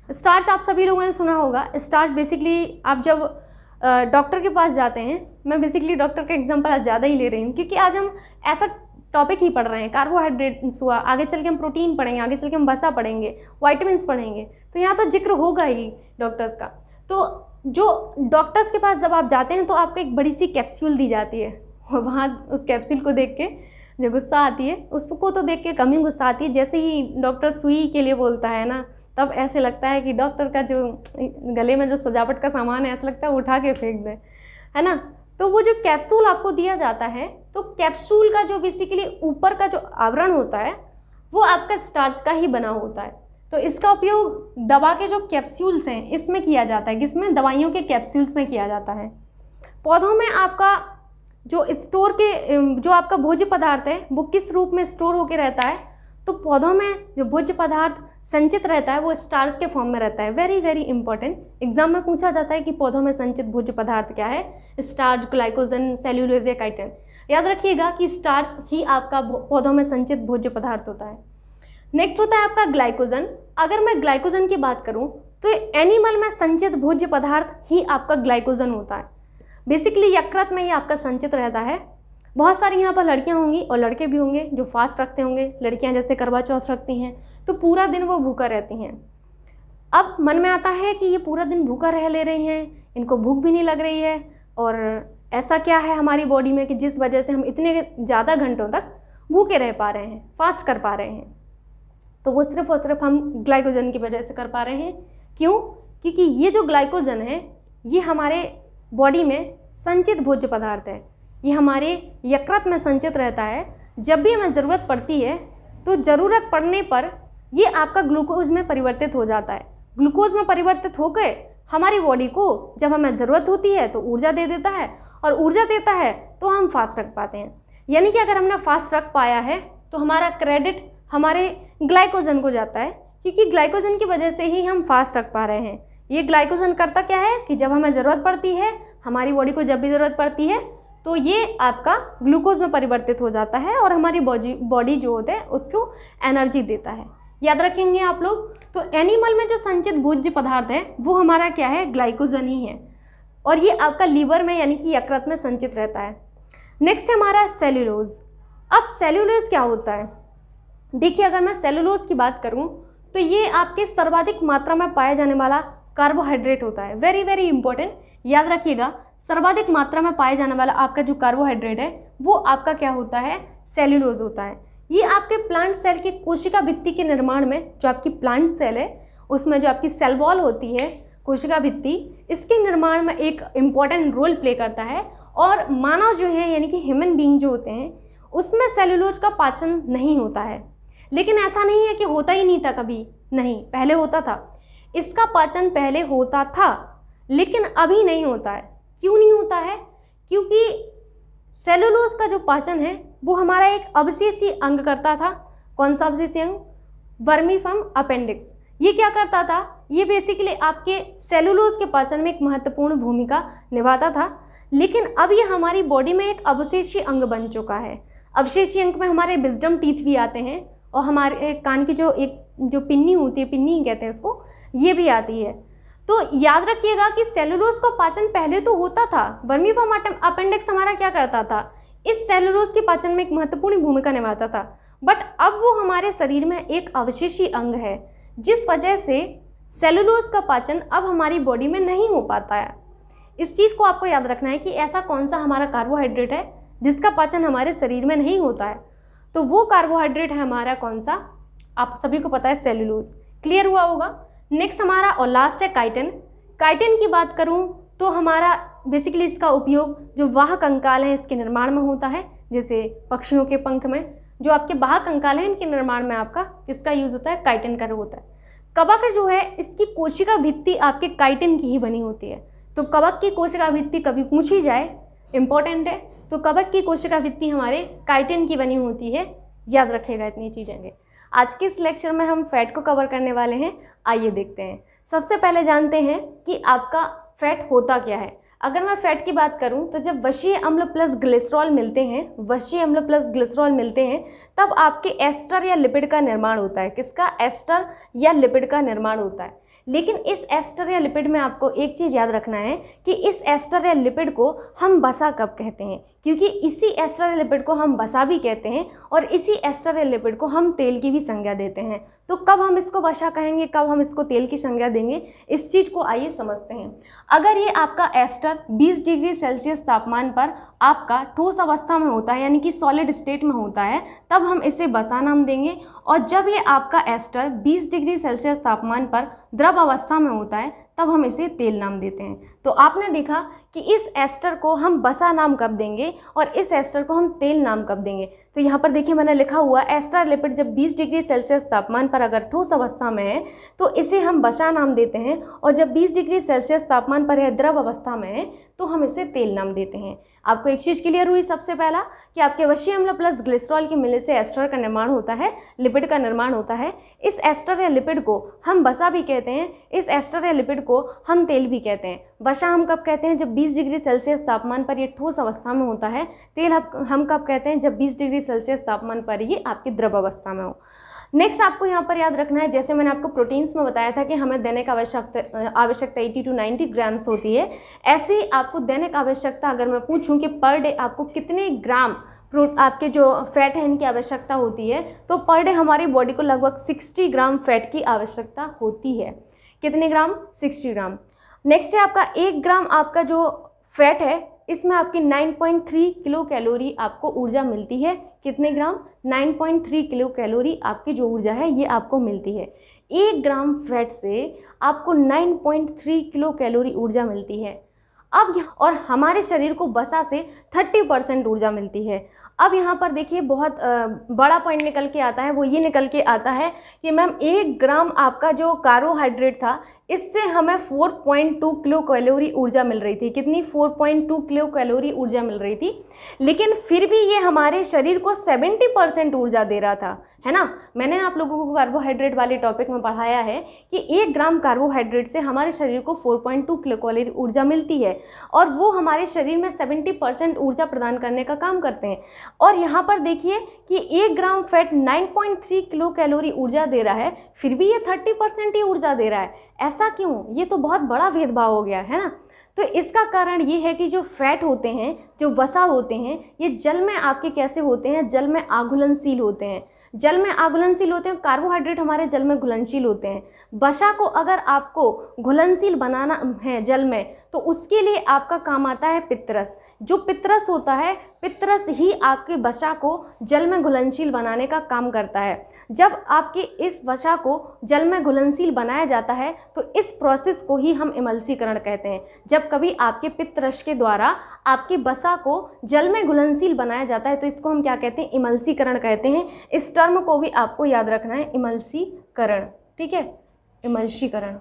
Speaker 1: स्टार्च आप सभी लोगों ने सुना होगा। स्टार्च बेसिकली आप जब डॉक्टर के पास जाते हैं, मैं बेसिकली डॉक्टर का एग्जांपल आज ज़्यादा ही ले रही हूँ क्योंकि आज हम ऐसा टॉपिक ही पढ़ रहे हैं। कार्बोहाइड्रेट्स हुआ, आगे चल के हम प्रोटीन पढ़ेंगे, आगे चल के हम वसा पढ़ेंगे, वाइटामिन्स पढ़ेंगे, तो यहाँ तो जिक्र होगा ही डॉक्टर्स का। तो जो डॉक्टर्स के पास जब आप जाते हैं तो आपको एक बड़ी सी कैप्सूल दी जाती है, और वहाँ उस कैप्सूल को देख के जो गुस्सा आती है, उसको तो देख के कम ही गुस्सा आती है। जैसे ही डॉक्टर सुई के लिए बोलता है ना, तब ऐसे लगता है कि डॉक्टर का जो गले में जो सजावट का सामान है, ऐसा लगता है उठा के फेंक दे, है ना। तो वो जो कैप्सूल आपको दिया जाता है, तो कैप्सूल का जो बेसिकली ऊपर का जो आवरण होता है वो आपका स्टार्च का ही बना होता है। तो इसका उपयोग दवा के जो कैप्सूल्स हैं इसमें किया जाता है, किसमें? दवाइयों के कैप्सूल्स में किया जाता है। पौधों में आपका जो स्टोर के जो आपका भोज्य पदार्थ है वो किस रूप में स्टोर होकर रहता है? तो पौधों में जो भोज्य पदार्थ संचित रहता है वो स्टार्च के फॉर्म में रहता है। वेरी वेरी इंपॉर्टेंट, एग्जाम में पूछा जाता है कि पौधों में संचित भोज्य पदार्थ क्या है? स्टार्च, ग्लाइकोजन, सेल्यूलोज या काइटिन। याद रखिएगा कि स्टार्च ही आपका पौधों में संचित भोज्य पदार्थ होता है। नेक्स्ट होता है आपका ग्लाइकोजन। अगर मैं ग्लाइकोजन की बात करूं तो एनिमल में संचित भोज्य पदार्थ ही आपका ग्लाइकोजन होता है। बेसिकली यकृत में ही आपका संचित रहता है। बहुत सारी यहाँ पर लड़कियाँ होंगी और लड़के भी होंगे जो फास्ट रखते होंगे। लड़कियाँ जैसे करवा चौथ रखती हैं तो पूरा दिन वो भूखा रहती हैं। अब मन में आता है कि ये पूरा दिन भूखा रह ले रही हैं, इनको भूख भी नहीं लग रही है, और ऐसा क्या है हमारी बॉडी में कि जिस वजह से हम इतने ज़्यादा घंटों तक भूखे रह पा रहे हैं, फास्ट कर पा रहे हैं? तो वो सिर्फ और सिर्फ हम ग्लाइकोजन की वजह से कर पा रहे हैं। क्यों? क्योंकि ये जो ग्लाइकोजन है ये हमारे बॉडी में संचित भोज्य पदार्थ है। ये हमारे यकृत में संचित रहता है। जब भी हमें ज़रूरत पड़ती है तो ज़रूरत पड़ने पर ये आपका ग्लूकोज में परिवर्तित हो जाता है। ग्लूकोज में परिवर्तित होकर हमारी बॉडी को जब हमें ज़रूरत होती है तो ऊर्जा दे देता है, और ऊर्जा देता है तो हम फास्ट रख पाते हैं। यानी कि अगर हमने फास्ट रख पाया है तो हमारा क्रेडिट हमारे ग्लाइकोजन को जाता है, क्योंकि ग्लाइकोजन की वजह से ही हम फास्ट रख पा रहे हैं। ये ग्लाइकोजन करता क्या है कि जब हमें ज़रूरत पड़ती है, हमारी बॉडी को जब भी ज़रूरत पड़ती है, तो ये आपका ग्लूकोज में परिवर्तित हो जाता है और हमारी बॉडी जो होता है उसको एनर्जी देता है। याद रखेंगे आप लोग। तो एनिमल में जो संचित भोज्य पदार्थ है वो हमारा क्या है? ग्लाइकोजन ही है, और ये आपका लीवर में यानी कि यकृत में संचित रहता है। नेक्स्ट हमारा सेल्यूलोज। अब सेल्यूलोज क्या होता है? देखिए, अगर मैं सेल्यूलोज की बात करूं तो ये आपके सर्वाधिक मात्रा में पाया जाने वाला कार्बोहाइड्रेट होता है। वेरी वेरी इंपॉर्टेंट, याद रखिएगा। सर्वाधिक मात्रा में पाए जाने वाला आपका जो कार्बोहाइड्रेट है वो आपका क्या होता है? सेल्यूलोज होता है। ये आपके प्लांट सेल की कोशिका भित्ति के निर्माण में, जो आपकी प्लांट सेल है उसमें जो आपकी सेल वॉल होती है, कोशिका भित्ति, इसके निर्माण में एक इम्पॉर्टेंट रोल प्ले करता है। और मानव जो है यानी कि ह्यूमन बीइंग जो होते हैं उसमें सेल्यूलोज का पाचन नहीं होता है। लेकिन ऐसा नहीं है कि होता ही नहीं था, कभी नहीं, पहले होता था। इसका पाचन पहले होता था लेकिन अभी नहीं होता है। क्यों नहीं होता है? क्योंकि सेल्यूलोज का जो पाचन है वो हमारा एक अवशेषी अंग करता था। कौन सा अवशेषी अंग? वर्मीफर्म अपेंडिक्स। ये क्या करता था? ये बेसिकली आपके सेल्यूलोज के पाचन में एक महत्वपूर्ण भूमिका निभाता था। लेकिन अब ये हमारी बॉडी में एक अवशेषी अंग बन चुका है। अवशेषी अंग में हमारे विजडम टीथ भी आते हैं और हमारे कान की जो पिन्नी होती है, पिन्नी ही कहते हैं उसको, ये भी आती है। तो याद रखिएगा कि सेल्यूलोज का पाचन पहले तो होता था। वर्मीफर्म अपेंडिक्स हमारा क्या करता था? इस सेल्यूलोज के पाचन में एक महत्वपूर्ण भूमिका निभाता था। बट अब वो हमारे शरीर में एक अवशेषी अंग है, जिस वजह से सेल्यूलोज का पाचन अब हमारी बॉडी में नहीं हो पाता है। इस चीज़ को आपको याद रखना है कि ऐसा कौन सा हमारा कार्बोहाइड्रेट है जिसका पाचन हमारे शरीर में नहीं होता है। तो वो कार्बोहाइड्रेट है हमारा कौन सा? आप सभी को पता है, सेल्यूलोज। क्लियर हुआ होगा। नेक्स्ट हमारा और लास्ट है काइटिन। काइटिन की बात करूं तो हमारा बेसिकली इसका उपयोग जो वाहक कंकाल हैं इसके निर्माण में होता है। जैसे पक्षियों के पंख में जो आपके वाहक कंकाल हैं इनके निर्माण में आपका किसका यूज़ होता है? काइटिन का होता है। कवक जो है इसकी कोशिका भित्ति आपके काइटिन की ही बनी होती है। तो कवक की कोशिका भित्ति कभी पूछी जाए, इंपॉर्टेंट है, तो कवक की कोशिका भित्ति हमारे काइटिन की बनी होती है। याद रखिएगा इतनी चीज़ें। आज के इस लेक्चर में हम फैट को कवर करने वाले हैं। आइए देखते हैं। सबसे पहले जानते हैं कि आपका फैट होता क्या है। अगर मैं फैट की बात करूं तो जब वशीय अम्ल प्लस ग्लिसरॉल मिलते हैं, वशीय अम्ल प्लस ग्लिसरॉल मिलते हैं, तब आपके एस्टर या लिपिड का निर्माण होता है। किसका? एस्टर या लिपिड का निर्माण होता है। लेकिन इस एस्टर या लिपिड में आपको एक चीज़ याद रखना है कि इस एस्टर या लिपिड को हम वसा कब कहते हैं, क्योंकि इसी एस्टर या लिपिड को हम वसा भी कहते हैं और इसी एस्टर या लिपिड को हम तेल की भी संज्ञा देते हैं। तो कब हम इसको वसा कहेंगे, कब हम इसको तेल की संज्ञा देंगे, इस चीज़ को आइए समझते हैं। अगर ये आपका एस्टर 20 डिग्री सेल्सियस तापमान पर आपका ठोस अवस्था में होता है, यानी कि सॉलिड स्टेट में होता है, तब हम इसे वसा नाम देंगे। और जब ये आपका एस्टर 20 डिग्री सेल्सियस तापमान पर द्रव अवस्था में होता है तब हम इसे तेल नाम देते हैं। तो आपने देखा कि इस एस्टर को हम वसा नाम कब देंगे और इस एस्टर को हम तेल नाम कब देंगे। तो यहाँ पर देखिए मैंने लिखा हुआ एस्टर लिपिड जब 20 डिग्री सेल्सियस तापमान पर अगर ठोस अवस्था में है तो इसे हम वसा नाम देते हैं, और जब 20 डिग्री सेल्सियस तापमान पर है द्रव अवस्था में है तो हम इसे तेल नाम देते हैं। आपको एक चीज़ क्लियर हुई सबसे पहला कि आपके वशीय अम्ल प्लस ग्लिसरॉल के मिलने से एस्टर का निर्माण होता है, लिपिड का निर्माण होता है। इस एस्टर या लिपिड को हम वसा भी कहते हैं, इस एस्टर या लिपिड को हम तेल भी कहते हैं। वसा हम कब कहते हैं? जब 20 डिग्री सेल्सियस तापमान पर ये ठोस अवस्था में होता है। तेल हम कब कहते हैं? जब 20 डिग्री सेल्सियस तापमान पर ये आपकी द्रव अवस्था में हो। नेक्स्ट आपको यहाँ पर याद रखना है, जैसे मैंने आपको प्रोटीन्स में बताया था कि हमें दैनिक आवश्यकता 80 to 90 ग्राम्स होती है, ऐसे ही आपको दैनिक आवश्यकता अगर मैं पूछूं कि पर डे आपको कितने ग्राम आपके जो फैट है इनकी आवश्यकता होती है, तो पर डे हमारी बॉडी को लगभग 60 ग्राम फैट की आवश्यकता होती है। कितने ग्राम? 60 ग्राम। नेक्स्ट है आपका 1 ग्राम आपका जो फैट है इसमें आपकी 9.3 किलो कैलोरी आपको ऊर्जा मिलती है। कितने ग्राम? 9.3 किलो कैलोरी आपकी जो ऊर्जा है ये आपको मिलती है। 1 ग्राम फैट से आपको 9.3 किलो कैलोरी ऊर्जा मिलती है। अब और हमारे शरीर को वसा से 30% ऊर्जा मिलती है। अब यहाँ पर देखिए बहुत बड़ा पॉइंट निकल के आता है, वो ये निकल के आता है कि मैम 1 ग्राम आपका जो कार्बोहाइड्रेट था इससे हमें 4.2 किलो कैलोरी ऊर्जा मिल रही थी। कितनी? 4.2 किलो कैलोरी ऊर्जा मिल रही थी, लेकिन फिर भी ये हमारे शरीर को 70% ऊर्जा दे रहा था, है ना। मैंने आप लोगों को कार्बोहाइड्रेट वाले टॉपिक में पढ़ाया है कि 1 ग्राम कार्बोहाइड्रेट से हमारे शरीर को 4.2 किलो कैलोरी ऊर्जा मिलती है और वो हमारे शरीर में 70% ऊर्जा प्रदान करने का काम करते हैं। और यहाँ पर देखिए कि 1 ग्राम फैट 9.3 किलो कैलोरी ऊर्जा दे रहा है, फिर भी ये 30% ही ऊर्जा दे रहा है। ऐसा क्यों? ये तो बहुत बड़ा भेदभाव हो गया, है ना। तो इसका कारण ये है कि जो फैट होते हैं, जो वसा होते हैं, ये जल में आपके कैसे होते हैं? जल में आघुलनशील होते हैं। जल में अघुलनशील होते हैं, कार्बोहाइड्रेट हमारे जल में घुलनशील होते हैं। वसा को अगर आपको घुलनशील बनाना है जल में तो उसके लिए आपका काम आता है पित्तरस। जो पित्तरस होता है, पित्तरस ही आपके वसा को जल में घुलनशील बनाने का काम करता है। जब आपके इस वसा को जल में घुलनशील बनाया जाता है तो इस प्रोसेस को ही हम इमल्सीकरण कहते हैं। जब कभी आपके पित्तरस के द्वारा आपके वसा को जल में घुलनशील बनाया जाता है तो इसको हम क्या कहते हैं, इमल्सीकरण कहते हैं। इस टर्म को भी आपको याद रखना है, इमल्सीकरण, ठीक है, इमल्सीकरण,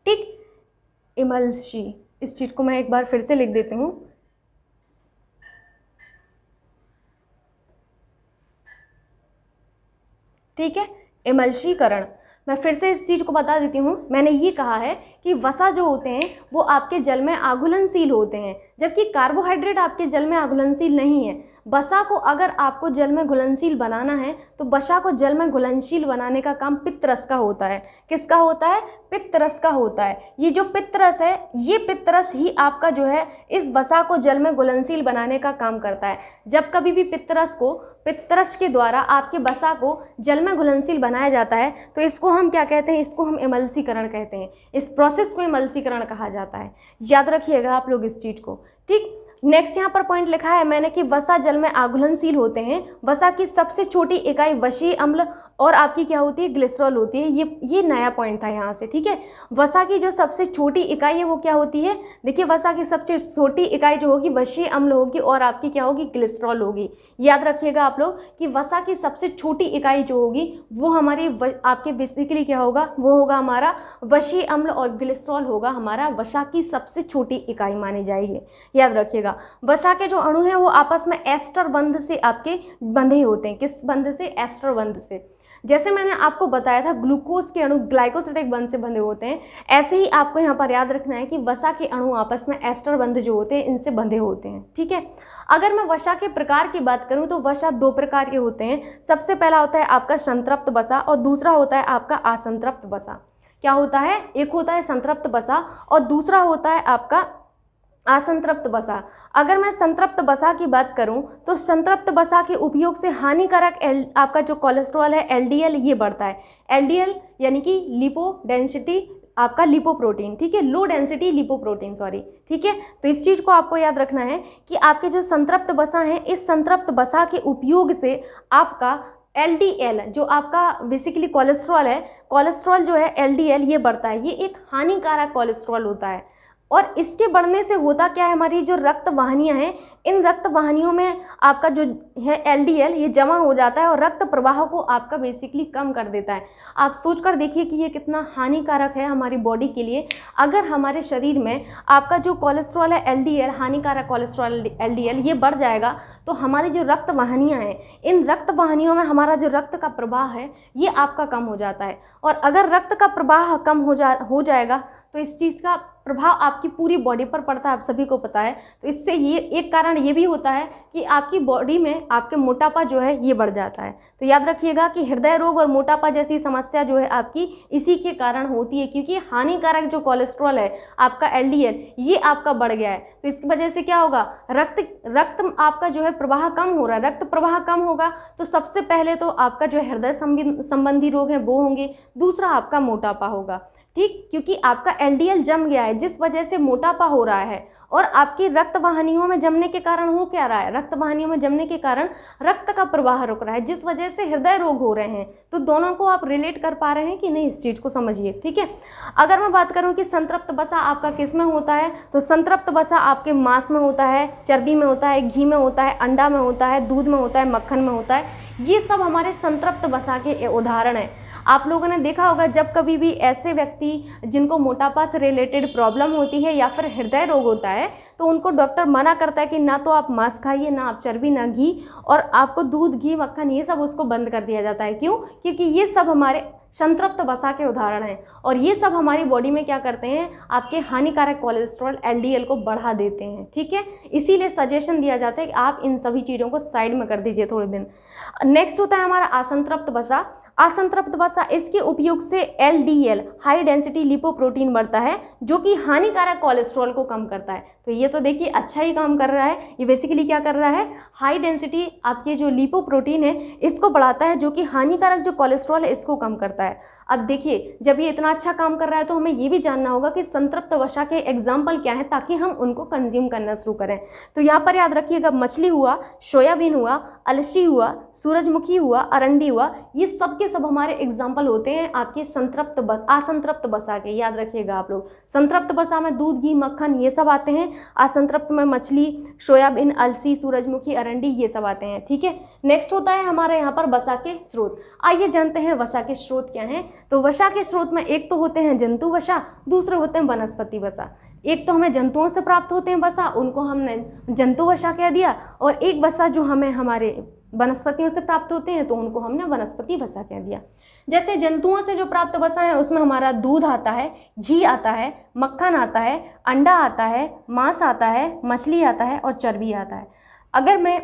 Speaker 1: ठीक, इमल्सी। इस चीज को मैं एक बार फिर से लिख देती हूँ, ठीक है, इमल्सीकरण। मैं फिर से इस चीज़ को बता देती हूँ, मैंने ये कहा है कि वसा जो होते हैं वो आपके जल में अघुलनशील होते हैं, जबकि कार्बोहाइड्रेट आपके जल में अघुलनशील नहीं है। वसा को अगर आपको जल में घुलनशील बनाना है तो वसा को जल में घुलनशील बनाने का काम पित्तरस का होता है। किसका होता है? पित्तरस का होता है। ये जो पित्तरस है, ये पित्तरस ही आपका जो है इस वसा को जल में घुलनशील बनाने का काम करता है। जब कभी भी पित्तरस के द्वारा आपके वसा को जल में घुलनशील बनाया जाता है तो इसको हम क्या कहते हैं, इसको हम इमल्सीकरण कहते हैं। इस प्रोसेस को इमल्सीकरण कहा जाता है। याद रखिएगा आप लोग इस चीज़ को, ठीक। नेक्स्ट यहाँ पर पॉइंट लिखा है मैंने कि वसा जल में अघुलनशील होते हैं। वसा की सबसे छोटी इकाई वशीय अम्ल और आपकी क्या होती है, ग्लिसरॉल होती है। ये नया पॉइंट था यहाँ से, ठीक है। वसा की जो सबसे छोटी इकाई है वो क्या होती है, देखिए वसा की सबसे छोटी इकाई जो होगी वशीय अम्ल होगी और आपकी क्या होगी, ग्लिसरॉल होगी। याद रखिएगा आप लोग कि वसा की सबसे छोटी इकाई जो होगी वो हमारी आपके बेसिकली क्या होगा, वो होगा हमारा वशीय अम्ल और ग्लिसरॉल होगा हमारा वसा की सबसे छोटी इकाई मानी जाएगी। याद रखिएगा वसा के जो अणु हैं वो आपस में एस्टर बंध से आपके बंधे होते हैं। किस बंध से? एस्टर बंध से। जैसे मैंने आपको बताया था ग्लूकोज के अणु ग्लाइकोसिडिक बंध से बंधे होते हैं, ऐसे ही आपको यहाँ पर याद रखना है कि वसा के अणु आपस में एस्टर बंध जो होते हैं इनसे बंधे होते हैं, ठीक है। अगर मैं वसा के प्रकार की बात करूँ तो वसा दो प्रकार के होते हैं। सबसे पहला होता है आपका संतृप्त वसा और दूसरा होता है आपका असंतृप्त वसा। क्या होता है? एक होता है संतृप्त वसा और दूसरा होता है आपका असंतृप्त वसा। अगर मैं संतृप्त वसा की बात करूं तो संतृप्त वसा के उपयोग से हानिकारक आपका जो कोलेस्ट्रॉल है एलडीएल ये बढ़ता है। एलडीएल यानी कि लिपो डेंसिटी आपका लिपोप्रोटीन, ठीक है, लो डेंसिटी लिपोप्रोटीन, सॉरी, ठीक है। तो इस चीज़ को आपको याद रखना है कि आपके जो संतृप्त वसा हैं इस संतृप्त वसा के उपयोग से आपका एलडीएल जो आपका बेसिकली कोलेस्ट्रॉल है, कोलेस्ट्रॉल जो है एलडीएल ये बढ़ता है। ये एक हानिकारक कोलेस्ट्रॉल होता है और इसके बढ़ने से होता क्या है, हमारी जो रक्त वाहिनियाँ हैं इन रक्त वाहिनियों में आपका जो है एलडीएल ये जमा हो जाता है और रक्त प्रवाह को आपका बेसिकली कम कर देता है। आप सोच कर देखिए कि ये कितना हानिकारक है हमारी बॉडी के लिए। अगर हमारे शरीर में आपका जो कोलेस्ट्रॉल है एलडीएल, हानिकारक कोलेस्ट्रॉल एलडीएल ये बढ़ जाएगा तो हमारी जो रक्त वाहिनियाँ हैं इन रक्त वाहिनियों में हमारा जो रक्त का प्रवाह है ये आपका कम हो जाता है। और अगर रक्त का प्रवाह कम हो जाएगा तो इस चीज़ का प्रभाव आपकी पूरी बॉडी पर पड़ता है, आप सभी को पता है। तो इससे ये एक कारण ये भी होता है कि आपकी बॉडी में आपके मोटापा जो है ये बढ़ जाता है। तो याद रखिएगा कि हृदय रोग और मोटापा जैसी समस्या जो है आपकी इसी के कारण होती है, क्योंकि हानिकारक जो कोलेस्ट्रॉल है आपका एलडीएल ये आपका बढ़ गया है। तो इसकी वजह से क्या होगा, रक्त आपका जो है प्रवाह कम हो रहा है। रक्त प्रवाह कम होगा तो सबसे पहले तो आपका जो हृदय संबंधी रोग है वो होंगे, दूसरा आपका मोटापा होगा, ठीक, क्योंकि आपका एलडीएल जम गया है जिस वजह से मोटापा हो रहा है। और आपकी रक्त वाहिनियों में जमने के कारण हो क्या रहा है, रक्त वाहिनियों में जमने के कारण रक्त का प्रवाह रुक रहा है जिस वजह से हृदय रोग हो रहे हैं। तो दोनों को आप रिलेट कर पा रहे हैं कि नहीं, इस चीज़ को समझिए, ठीक है। अगर मैं बात करूं कि संतृप्त वसा आपका किस में होता है तो संतृप्त वसा आपके मांस में होता है, चर्बी में होता है, घी में होता है, अंडा में होता है, दूध में होता है, मक्खन में होता है। ये सब हमारे संतृप्त वसा के उदाहरण हैं। आप लोगों ने देखा होगा जब कभी भी ऐसे व्यक्ति जिनको मोटापा से रिलेटेड प्रॉब्लम होती है या फिर हृदय रोग होता है तो उनको डॉक्टर मना करता है कि ना तो आप मांस खाइए, ना आप चर्बी, ना घी, और आपको दूध, घी, मक्खन ये सब उसको बंद कर दिया जाता है। क्यों? क्योंकि ये सब हमारे संतृप्त वसा के उदाहरण हैं। और ये सब हमारी बॉडी में क्या करते हैं, आपके हानिकारक कोलेस्ट्रॉल LDL को बढ़ा देते हैं। ठीक है, इसीलिए सजेशन दिया जाता है कि आप इन सभी चीज़ों को साइड में कर दीजिए थोड़े दिन। नेक्स्ट होता है हमारा असंतृप्त वसा। असंतृप्त वसा, इसके उपयोग से LDL हाई डेंसिटी लिपोप्रोटीन बढ़ता है जो कि हानिकारक कोलेस्ट्रॉल को कम करता है। तो ये तो देखिए अच्छा ही काम कर रहा है। ये बेसिकली क्या कर रहा है, हाई डेंसिटी आपके जो लिपोप्रोटीन है इसको बढ़ाता है जो कि हानिकारक जो कोलेस्ट्रॉल है इसको कम करता है। अब देखिए जब ये इतना अच्छा काम कर रहा है तो हमें ये भी जानना होगा कि संतृप्त वसा के एग्जाम्पल क्या हैं ताकि हम उनको कंज्यूम करना शुरू करें। तो यहाँ पर याद रखिएगा, मछली हुआ, सोयाबीन हुआ, अलसी हुआ, सूरजमुखी हुआ, अरंडी हुआ, ये सब के सब हमारे एग्जाम्पल होते हैं आपके असंतृप्त वसा के। याद रखिएगा आप लोग, संतृप्त वसा में दूध, घी, मक्खन ये सब आते हैं। असंतृप्त में मछली, सोयाबीन, अलसी, सूरजमुखी, अरंडी ये सब आते हैं। ठीक है, नेक्स्ट होता है हमारे यहाँ पर वसा के स्रोत। आइए जानते हैं वसा के स्रोत क्या हैं। तो वसा के स्रोत में एक तो होते हैं जंतु वसा, दूसरे होते हैं वनस्पति वसा। एक तो हमें जंतुओं से प्राप्त होते हैं वसा, उनको हमने जंतु वसा कह दिया, और एक वसा जो हमें हमारे वनस्पतियों से प्राप्त होते हैं तो उनको हमने वनस्पति वसा कह दिया। जैसे जंतुओं से जो प्राप्त वसा है उसमें हमारा दूध आता है, घी आता है, मक्खन आता है, अंडा आता है, मांस आता है, मछली आता है और चर्बी आता है। अगर मैं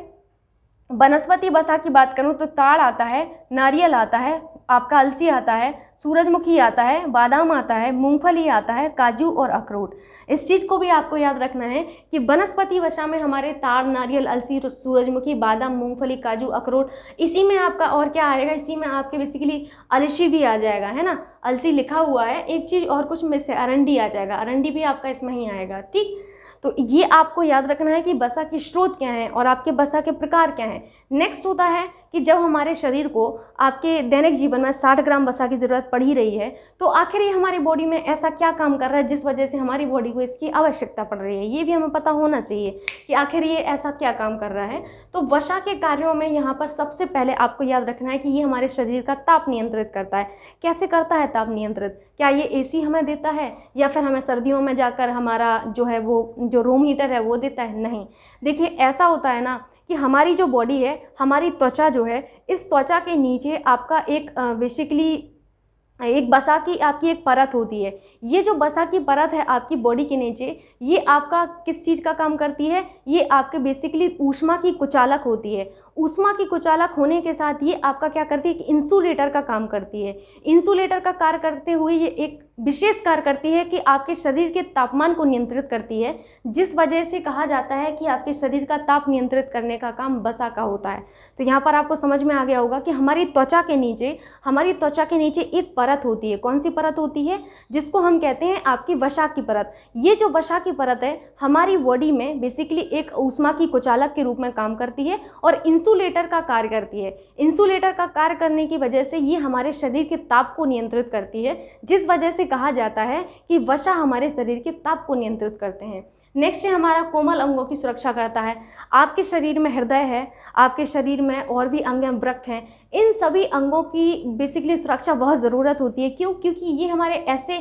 Speaker 1: वनस्पति वसा की बात करूं तो ताड़ आता है, नारियल आता है, आपका अलसी आता है, सूरजमुखी आता है, बादाम आता है, मूंगफली आता है, काजू और अखरोट। इस चीज़ को भी आपको याद रखना है कि वनस्पति वसा में हमारे ताड़, नारियल, अलसी, सूरजमुखी, बादाम, मूंगफली, काजू, अखरोट, इसी में आपका और क्या आएगा, इसी में आपके बेसिकली अलसी भी आ जाएगा, है ना। अलसी लिखा हुआ है, एक चीज़ और कुछ में से अरंडी आ जाएगा, अरंडी भी आपका इसमें ही आएगा। ठीक, तो ये आपको याद रखना है कि वसा के स्रोत क्या हैं और आपके वसा के प्रकार क्या हैं। नेक्स्ट होता है कि जब हमारे शरीर को आपके दैनिक जीवन में 60 ग्राम वसा की ज़रूरत पड़ ही रही है तो आखिर ये हमारी बॉडी में ऐसा क्या काम कर रहा है जिस वजह से हमारी बॉडी को इसकी आवश्यकता पड़ रही है। ये भी हमें पता होना चाहिए कि आखिर ये ऐसा क्या काम कर रहा है। तो वसा के कार्यों में यहाँ पर सबसे पहले आपको याद रखना है कि ये हमारे शरीर का ताप नियंत्रित करता है। कैसे करता है ताप नियंत्रित? क्या ये AC हमें देता है या फिर हमें सर्दियों में जाकर हमारा जो है वो जो रूम हीटर है वो देता है? नहीं। देखिए ऐसा होता है ना कि हमारी जो बॉडी है, हमारी त्वचा जो है, इस त्वचा के नीचे आपका एक बेसिकली एक वसा की आपकी एक परत होती है। ये जो वसा की परत है आपकी बॉडी के नीचे, ये आपका किस चीज़ का काम करती है? ये आपके बेसिकली ऊष्मा की कुचालक होती है। ऊष्मा की कुचालक होने के साथ ये आपका क्या करती है कि इंसुलेटर का काम करती है। इंसुलेटर का कार्य करते हुए ये एक विशेष कार्य करती है कि आपके शरीर के तापमान को नियंत्रित करती है, जिस वजह से कहा जाता है कि आपके शरीर का ताप नियंत्रित करने का काम वसा का होता है। तो यहाँ पर आपको समझ में आ गया होगा कि हमारी त्वचा के नीचे एक परत होती है। कौन सी परत होती है? जिसको हम कहते हैं आपकी वसा की परत। ये जो वसा की परत है हमारी बॉडी में बेसिकली एक ऊष्मा की कुचालक के रूप में काम करती है और इंसुलेटर का कार्य करती है। इंसुलेटर का कार्य करने की वजह से ये हमारे शरीर के ताप को नियंत्रित करती है, जिस वजह से कहा जाता है कि वसा हमारे शरीर के ताप को नियंत्रित करते हैं। नेक्स्ट है हमारा कोमल अंगों की सुरक्षा करता है। आपके शरीर में हृदय है, आपके शरीर में और भी अंग हैं, वृक्क हैं, इन सभी अंगों की बेसिकली सुरक्षा बहुत ज़रूरत होती है। क्यों? क्योंकि ये हमारे ऐसे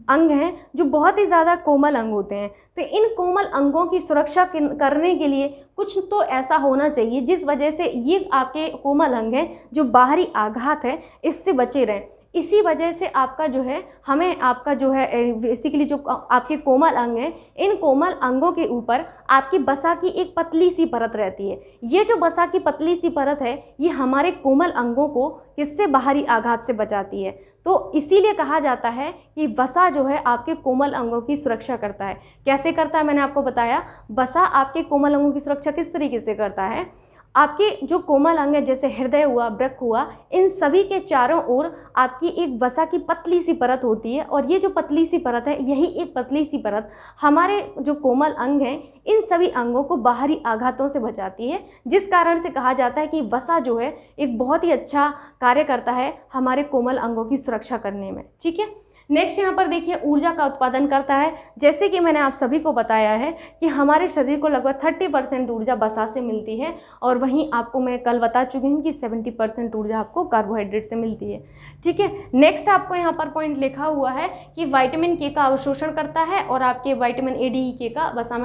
Speaker 1: अंग हैं जो बहुत ही ज़्यादा कोमल अंग होते हैं। तो इन कोमल अंगों की सुरक्षा करने के लिए कुछ तो ऐसा होना चाहिए जिस वजह से ये आपके कोमल अंग हैं जो बाहरी आघात है इससे बचे रहें। इसी वजह से आपका जो है हमें आपका जो है बेसिकली जो आपके कोमल अंग हैं, इन कोमल अंगों के ऊपर आपकी वसा की एक पतली सी परत रहती है। ये जो वसा की पतली सी परत है ये हमारे कोमल अंगों को किससे बाहरी आघात से बचाती है। तो इसीलिए कहा जाता है कि वसा जो है आपके कोमल अंगों की सुरक्षा करता है। कैसे करता है? मैंने आपको बताया। वसा आपके कोमल अंगों की सुरक्षा किस तरीके से करता है? आपके जो कोमल अंग है जैसे हृदय हुआ, वृक्क हुआ, इन सभी के चारों ओर आपकी एक वसा की पतली सी परत होती है और ये जो पतली सी परत है, यही एक पतली सी परत हमारे जो कोमल अंग हैं इन सभी अंगों को बाहरी आघातों से बचाती है, जिस कारण से कहा जाता है कि वसा जो है एक बहुत ही अच्छा कार्य करता है हमारे कोमल अंगों की सुरक्षा करने में। ठीक है, नेक्स्ट यहाँ पर देखिए ऊर्जा का उत्पादन करता है। जैसे कि मैंने आप सभी को बताया है कि हमारे शरीर को लगभग 30% ऊर्जा वसा से मिलती है और वहीं आपको मैं कल बता चुकी हूँ कि 70% ऊर्जा आपको कार्बोहाइड्रेट से मिलती है। ठीक है, नेक्स्ट आपको यहाँ पर पॉइंट लिखा हुआ है कि विटामिन के का अवशोषण करता है और आपके vitamin A, D, E, K का वसा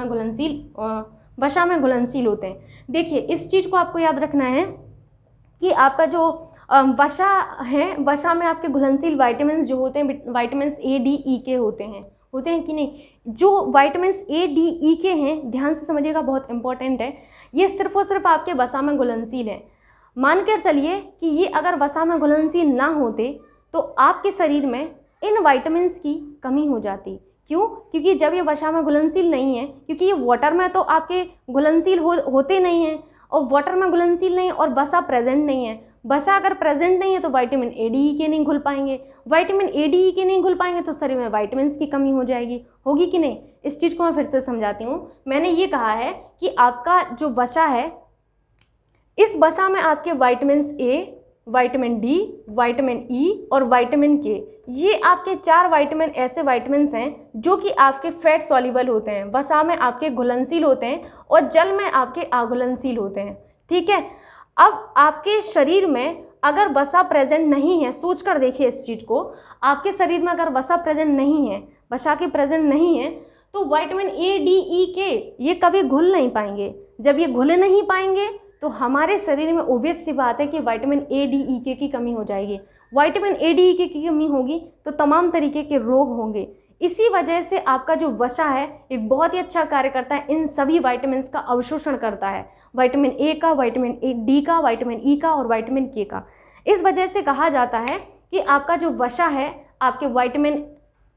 Speaker 1: में घुलनशील होते हैं। देखिए इस चीज़ को आपको याद रखना है कि आपका जो वसा हैं, वसा में आपके घुलनशील वाइटामिन जो होते हैं वाइटामिन ए डी ई के होते हैं कि नहीं। जो वाइटामिन ए डी ई के हैं, ध्यान से समझिएगा, बहुत इंपॉर्टेंट है, ये सिर्फ और सिर्फ आपके वसा में घुलनशील हैं। मानकर चलिए कि ये अगर वसा में घुलनशील ना होते तो आपके शरीर में इन वाइटामिन्स की कमी हो जाती। क्यों? क्योंकि जब ये वसा में घुलनशील नहीं है, क्योंकि ये वाटर में तो आपके घुलनशील होते नहीं हैं, और वाटर में घुलनशील नहीं और वसा प्रेजेंट नहीं है। वसा अगर प्रेजेंट नहीं है तो विटामिन ए डी ई के नहीं घुल पाएंगे, विटामिन ए डी ई के नहीं घुल पाएंगे तो शरीर में विटामिन की कमी हो जाएगी, होगी कि नहीं। इस चीज़ को मैं फिर से समझाती हूँ। मैंने ये कहा है कि आपका जो वसा है, इस वसा में आपके vitamin A, vitamin D, vitamin E और विटामिन के, ये आपके 4 विटामिन ऐसे विटामिन हैं जो कि आपके फैट सॉल्युबल होते हैं, वसा में आपके घुलनशील होते हैं और जल में आपके अघुलनशील होते हैं। ठीक है। अब आपके शरीर में अगर वसा प्रेजेंट नहीं है, सोच कर देखिए इस चीज़ को, आपके शरीर में अगर वसा प्रेजेंट नहीं है, वसा की प्रेजेंट नहीं है, तो विटामिन ए डी ई के ये कभी घुल नहीं पाएंगे। जब ये घुल नहीं पाएंगे तो हमारे शरीर में ऑब्वियस सी बात है कि विटामिन ए डी ई के की कमी हो जाएगी। विटामिन ए डी ई के की कमी होगी तो तमाम तरीके के रोग होंगे। इसी वजह से आपका जो वसा है एक बहुत ही अच्छा कार्य करता है, इन सभी विटामिन का अवशोषण करता है, विटामिन ए का, विटामिन ए डी का, विटामिन ई का और विटामिन के का। इस वजह से कहा जाता है कि आपका जो वसा है आपके विटामिन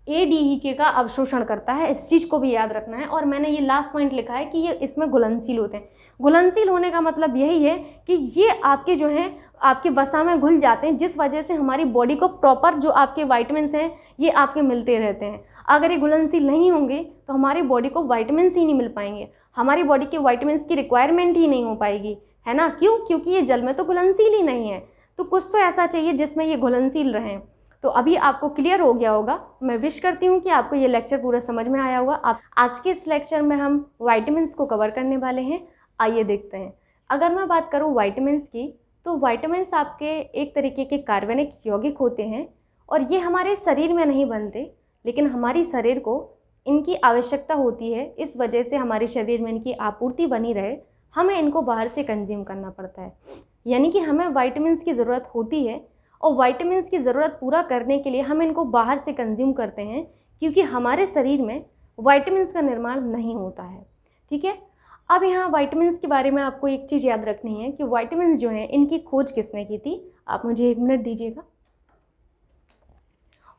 Speaker 1: ए डी ई के का अवशोषण करता है। इस चीज़ को भी याद रखना है। और मैंने ये लास्ट पॉइंट लिखा है कि ये इसमें घुलनशील होते हैं। घुलनशील होने का मतलब यही है कि ये आपके जो हैं आपके वसा में घुल जाते हैं, जिस वजह से हमारी बॉडी को प्रॉपर जो आपके विटामिन हैं ये आपके मिलते रहते हैं। अगर ये घुलनशील नहीं होंगे तो हमारी बॉडी को विटामिन ही नहीं मिल पाएंगे, हमारी बॉडी के विटामिन की रिक्वायरमेंट ही नहीं हो पाएगी, है ना। क्यों? क्योंकि ये जल में तो घुलनशील ही नहीं है। तो कुछ तो ऐसा चाहिए जिसमें ये घुलनशील रहें। तो अभी आपको क्लियर हो गया होगा। मैं विश करती हूँ कि आपको ये लेक्चर पूरा समझ में आया होगा। आप आज के इस लेक्चर में हम विटामिन्स को कवर करने वाले हैं। आइए देखते हैं। अगर मैं बात करूँ विटामिन्स की, तो विटामिन्स आपके एक तरीके के कार्बनिक यौगिक होते हैं और ये हमारे शरीर में नहीं बनते, लेकिन हमारी शरीर को इनकी आवश्यकता होती है। इस वजह से हमारे शरीर में इनकी आपूर्ति बनी रहे, हमें इनको बाहर से कंज्यूम करना पड़ता है। यानी कि हमें विटामिन्स की ज़रूरत होती है और विटामिन्स की ज़रूरत पूरा करने के लिए हम इनको बाहर से कंज्यूम करते हैं, क्योंकि हमारे शरीर में विटामिन्स का निर्माण नहीं होता है। ठीक है। अब यहाँ विटामिन्स के बारे में आपको एक चीज़ याद रखनी है कि विटामिन्स जो हैं इनकी खोज किसने की थी। आप मुझे 1 मिनट दीजिएगा।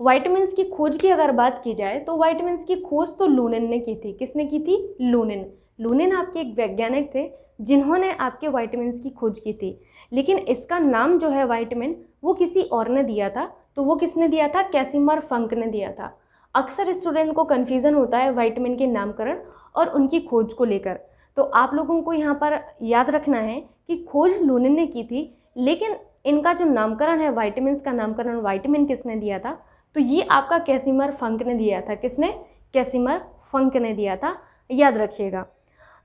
Speaker 1: विटामिन्स की खोज की अगर बात की जाए तो विटामिन्स की खोज तो लूनिन ने की थी। किसने की थी? लूनिन। लूनिन आपके एक वैज्ञानिक थे जिन्होंने आपके विटामिन्स की खोज की थी, लेकिन इसका नाम जो है विटामिन वो किसी और ने दिया था। तो वो किसने दिया था? कैसिमर फंक ने दिया था। अक्सर स्टूडेंट को कन्फ्यूज़न होता है विटामिन के नामकरण और उनकी खोज को लेकर। तो आप लोगों को यहाँ पर याद रखना है कि खोज लूनिन ने की थी, लेकिन इनका जो नामकरण है विटामिन्स का नामकरण विटामिन किसने दिया था? तो ये आपका कैसिमर फंक ने दिया था। किसने? कैसिमर फंक ने दिया था। याद रखिएगा।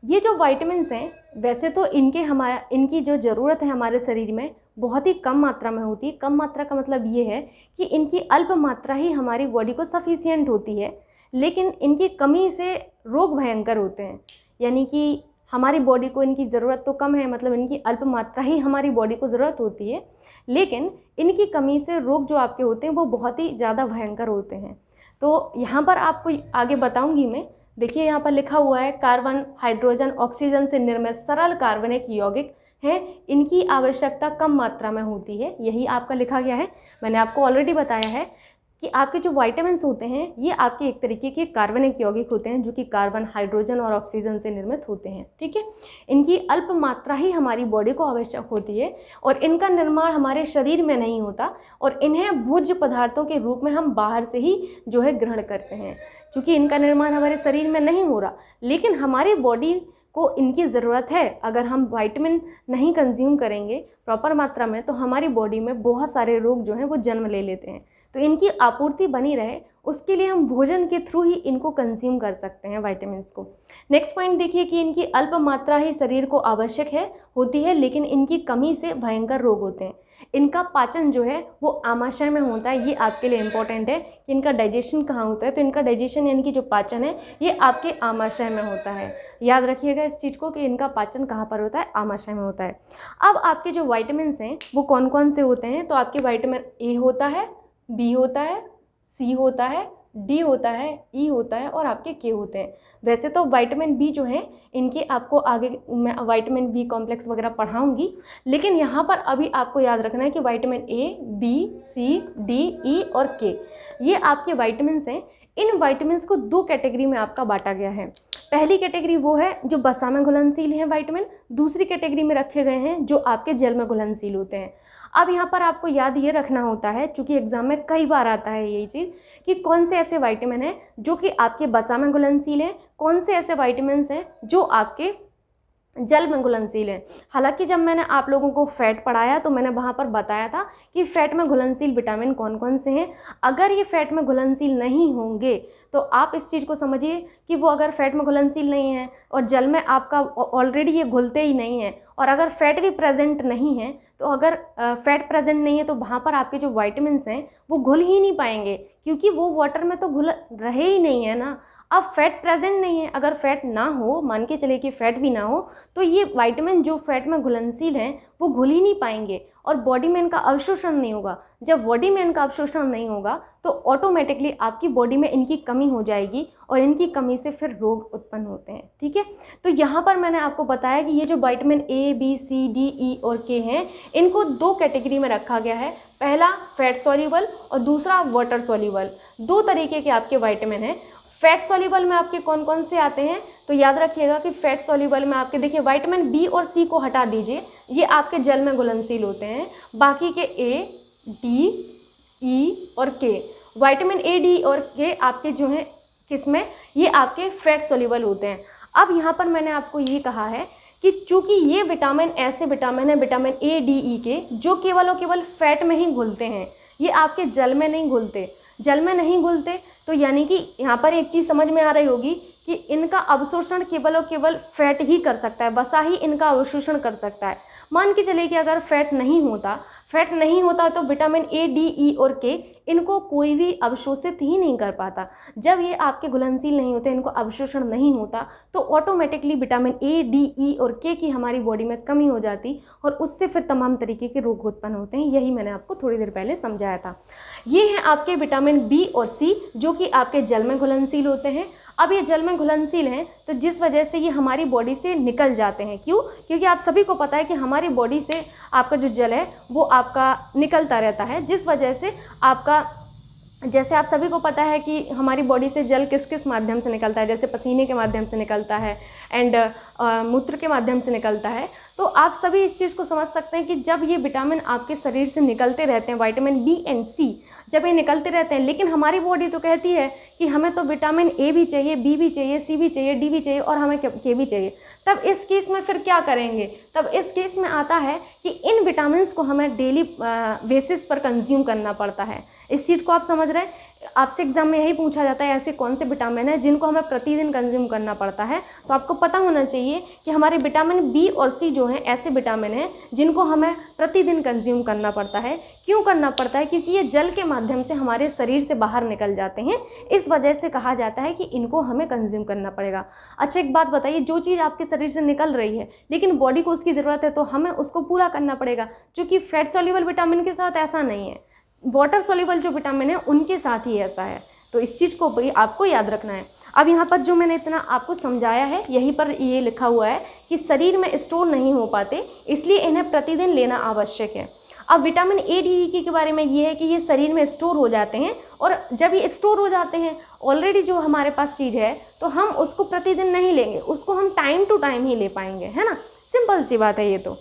Speaker 1: ये जो विटामिन्स हैं वैसे तो इनकी जो ज़रूरत है हमारे शरीर में बहुत ही कम मात्रा में होती है। कम मात्रा का मतलब ये है कि इनकी अल्प मात्रा ही हमारी बॉडी को सफिशिएंट होती है, लेकिन इनकी कमी से रोग भयंकर होते हैं। यानी कि हमारी बॉडी को इनकी ज़रूरत तो कम है, मतलब इनकी अल्प मात्रा ही हमारी बॉडी को ज़रूरत होती है, लेकिन इनकी कमी से रोग जो आपके होते हैं वो बहुत ही ज़्यादा भयंकर होते हैं। तो यहाँ पर आपको आगे बताऊँगी मैं। देखिए यहाँ पर लिखा हुआ है कार्बन, हाइड्रोजन, ऑक्सीजन से निर्मित सरल कार्बनिक यौगिक हैं, इनकी आवश्यकता कम मात्रा में होती है। यही आपका लिखा गया है। मैंने आपको ऑलरेडी बताया है कि आपके जो विटामिन्स होते हैं ये आपके एक तरीके के कार्बनिक यौगिक होते हैं जो कि कार्बन, हाइड्रोजन और ऑक्सीजन से निर्मित होते हैं। ठीक है। इनकी अल्प मात्रा ही हमारी बॉडी को आवश्यक होती है और इनका निर्माण हमारे शरीर में नहीं होता और इन्हें भोज्य पदार्थों के रूप में हम बाहर से ही जो है ग्रहण करते हैं। चूँकि इनका निर्माण हमारे शरीर में नहीं हो रहा, लेकिन हमारी बॉडी को इनकी ज़रूरत है। अगर हम विटामिन नहीं कंज्यूम करेंगे प्रॉपर मात्रा में तो हमारी बॉडी में बहुत सारे रोग जो हैं वो जन्म ले लेते हैं। तो इनकी आपूर्ति बनी रहे उसके लिए हम भोजन के थ्रू ही इनको कंज्यूम कर सकते हैं विटामिन्स को। नेक्स्ट पॉइंट देखिए कि इनकी अल्प मात्रा ही शरीर को आवश्यक होती है, लेकिन इनकी कमी से भयंकर रोग होते हैं। इनका पाचन जो है वो आमाशय में होता है। ये आपके लिए इम्पोर्टेंट है कि इनका डाइजेशन कहाँ होता है। तो इनका डाइजेशन यानी कि जो पाचन है ये आपके आमाशय में होता है। याद रखिएगा इस चीज़ को कि इनका पाचन कहाँ पर होता है, आमाशय में होता है। अब आपके जो विटामिन्स हैं वो कौन कौन से होते हैं, तो आपके विटामिन ए होता है, बी होता है, सी होता है, डी होता है, ई होता है और आपके के होते हैं। वैसे तो विटामिन बी जो है इनके आपको आगे मैं विटामिन बी कॉम्प्लेक्स वगैरह पढ़ाऊंगी, लेकिन यहाँ पर अभी आपको याद रखना है कि vitamin A, B, C, D, E और के ये आपके विटामिन्स हैं। इन विटामिन्स को दो कैटेगरी में आपका बांटा गया है। पहली कैटेगरी वो है जो वसा में घुलनशील हैं विटामिन, दूसरी कैटेगरी में रखे गए हैं जो आपके जल में घुलनशील होते हैं। अब यहाँ पर आपको याद ये रखना होता है, चूँकि एग्जाम में कई बार आता है यही चीज़, कि कौन से ऐसे विटामिन हैं जो कि आपके वसा में घुलनशील हैं, कौन से ऐसे विटामिन्स हैं जो आपके जल में घुलनशील है। हालांकि जब मैंने आप लोगों को फैट पढ़ाया तो मैंने वहाँ पर बताया था कि फैट में घुलनशील विटामिन कौन कौन से हैं। अगर ये फैट में घुलनशील नहीं होंगे तो आप इस चीज़ को समझिए कि वो अगर फैट में घुलनशील नहीं है और जल में आपका ऑलरेडी ये घुलते ही नहीं है, और अगर फैट भी प्रेजेंट नहीं है तो अगर फैट प्रेजेंट नहीं है तो वहाँ पर आपके जो विटामिन्स हैं वो घुल ही नहीं पाएंगे, क्योंकि वो वाटर में तो घुल रहे ही नहीं है ना। अब फैट प्रेजेंट नहीं है, अगर फैट ना हो, मान के चले कि फैट भी ना हो, तो ये विटामिन जो फैट में घुलनशील हैं वो घुल ही नहीं पाएंगे और बॉडी में इनका अवशोषण नहीं होगा। जब बॉडी में इनका अवशोषण नहीं होगा तो ऑटोमेटिकली आपकी बॉडी में इनकी कमी हो जाएगी और इनकी कमी से फिर रोग उत्पन्न होते हैं। ठीक है, तो यहाँ पर मैंने आपको बताया कि ये जो vitamin A, B, C, D, E और के हैं इनको दो कैटेगरी में रखा गया है। पहला फैट सॉल्युबल और दूसरा वाटर सॉल्युबल। दो तरीके के आपके विटामिन हैं। फैट सॉल्युबल में आपके कौन कौन से आते हैं, तो याद रखिएगा कि फैट सॉल्युबल में आपके देखिए विटामिन बी और सी को हटा दीजिए, ये आपके जल में घुलनशील होते हैं। बाकी के ए, डी, ई और के, विटामिन ए, डी और के आपके जो हैं किसमें, ये आपके फैट सॉल्युबल होते हैं। अब यहाँ पर मैंने आपको ये कहा है कि चूँकि ये विटामिन ऐसे विटामिन है, विटामिन ए, डी, ई के, जो केवल और केवल फैट में ही घुलते हैं, ये आपके जल में नहीं घुलते। जल में नहीं घुलते तो यानी कि यहाँ पर एक चीज़ समझ में आ रही होगी कि इनका अवशोषण केवल और केवल फैट ही कर सकता है, वसा ही इनका अवशोषण कर सकता है। मान के चले कि अगर फैट नहीं होता तो विटामिन ए, डी, ई और के इनको कोई भी अवशोषित ही नहीं कर पाता। जब ये आपके घुलनशील नहीं होते, इनको अवशोषण नहीं होता, तो automatically vitamin A, D, E और के की हमारी बॉडी में कमी हो जाती और उससे फिर तमाम तरीके के रोग उत्पन्न होते हैं। यही मैंने आपको थोड़ी देर पहले समझाया था। ये हैं आपके विटामिन बी और सी जो कि आपके जल में घुलनशील होते हैं। अब ये जल में घुलनशील हैं तो जिस वजह से ये हमारी बॉडी से निकल जाते हैं। क्यों? क्योंकि आप सभी को पता है कि हमारी बॉडी से आपका जो जल है वो आपका निकलता रहता है, जिस वजह से आपका, जैसे आप सभी को पता है कि हमारी बॉडी से जल किस किस माध्यम से निकलता है, जैसे पसीने के माध्यम से निकलता है एंड मूत्र के माध्यम से निकलता है। तो आप सभी इस चीज़ को समझ सकते हैं कि जब ये विटामिन आपके शरीर से निकलते रहते हैं, विटामिन बी एंड सी जब ये निकलते रहते हैं, लेकिन हमारी बॉडी तो कहती है कि हमें तो विटामिन ए भी चाहिए, बी भी चाहिए, सी भी चाहिए, डी भी चाहिए और हमें के भी चाहिए। तब इस केस में फिर क्या करेंगे? तब इस केस में आता है कि इन विटामिन्स को हमें डेली बेसिस पर कंज्यूम करना पड़ता है। इस चीज़ को आप समझ रहे हैं? आपसे एग्जाम में यही पूछा जाता है ऐसे कौन से विटामिन हैं जिनको हमें प्रतिदिन कंज्यूम करना पड़ता है। तो आपको पता होना चाहिए कि हमारे विटामिन बी और सी जो हैं ऐसे विटामिन हैं जिनको हमें प्रतिदिन कंज्यूम करना पड़ता है। क्यों करना पड़ता है? क्योंकि ये जल के माध्यम से हमारे शरीर से बाहर निकल जाते हैं, इस वजह से कहा जाता है कि इनको हमें कंज्यूम करना पड़ेगा। अच्छा एक बात बताइए, जो चीज़ आपके शरीर से निकल रही है लेकिन बॉडी को उसकी ज़रूरत है तो हमें उसको पूरा करना पड़ेगा। क्योंकि फैट सॉल्युबल विटामिन के साथ ऐसा नहीं है, वाटर सॉल्युबल जो विटामिन है उनके साथ ही ऐसा है। तो इस चीज़ को भी आपको याद रखना है। अब यहाँ पर जो मैंने इतना आपको समझाया है, यहीं पर ये लिखा हुआ है कि शरीर में स्टोर नहीं हो पाते, इसलिए इन्हें प्रतिदिन लेना आवश्यक है। अब विटामिन ए, डी, ई के बारे में ये है कि ये शरीर में स्टोर हो जाते हैं, और जब ये स्टोर हो जाते हैं ऑलरेडी जो हमारे पास चीज़ है तो हम उसको प्रतिदिन नहीं लेंगे, उसको हम टाइम टू टाइम ही ले पाएंगे, है ना। सिंपल सी बात है ये तो।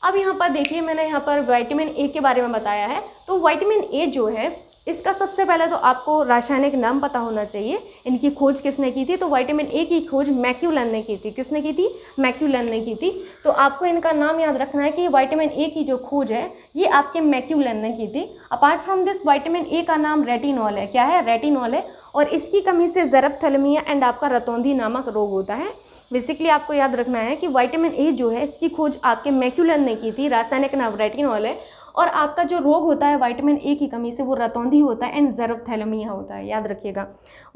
Speaker 1: अब यहाँ पर देखिए मैंने यहाँ पर विटामिन ए के बारे में बताया है। तो विटामिन ए जो है इसका सबसे पहले तो आपको रासायनिक नाम पता होना चाहिए। इनकी खोज किसने की थी? तो विटामिन ए की खोज मैक्यूलन ने की थी। किसने की थी? मैक्यूलन ने की थी। तो आपको इनका नाम याद रखना है कि विटामिन ए की जो खोज है ये आपके मैक्यूलन ने की थी। Apart from this vitamin A का नाम रेटिनॉल है। क्या है? रेटिनॉल है। और इसकी कमी से ज़रफ-थैलेमिया एंड आपका रतौंधी नामक रोग होता है। बेसिकली आपको याद रखना है कि विटामिन ए जो है इसकी खोज आपके मैक्यूलन ने की थी। रासायनिक नाम रेटिनॉल है। और आपका जो रोग होता है विटामिन ए की कमी से वो रतौंधी होता है एंड ज़रफ-थैलेमिया होता है। याद रखिएगा।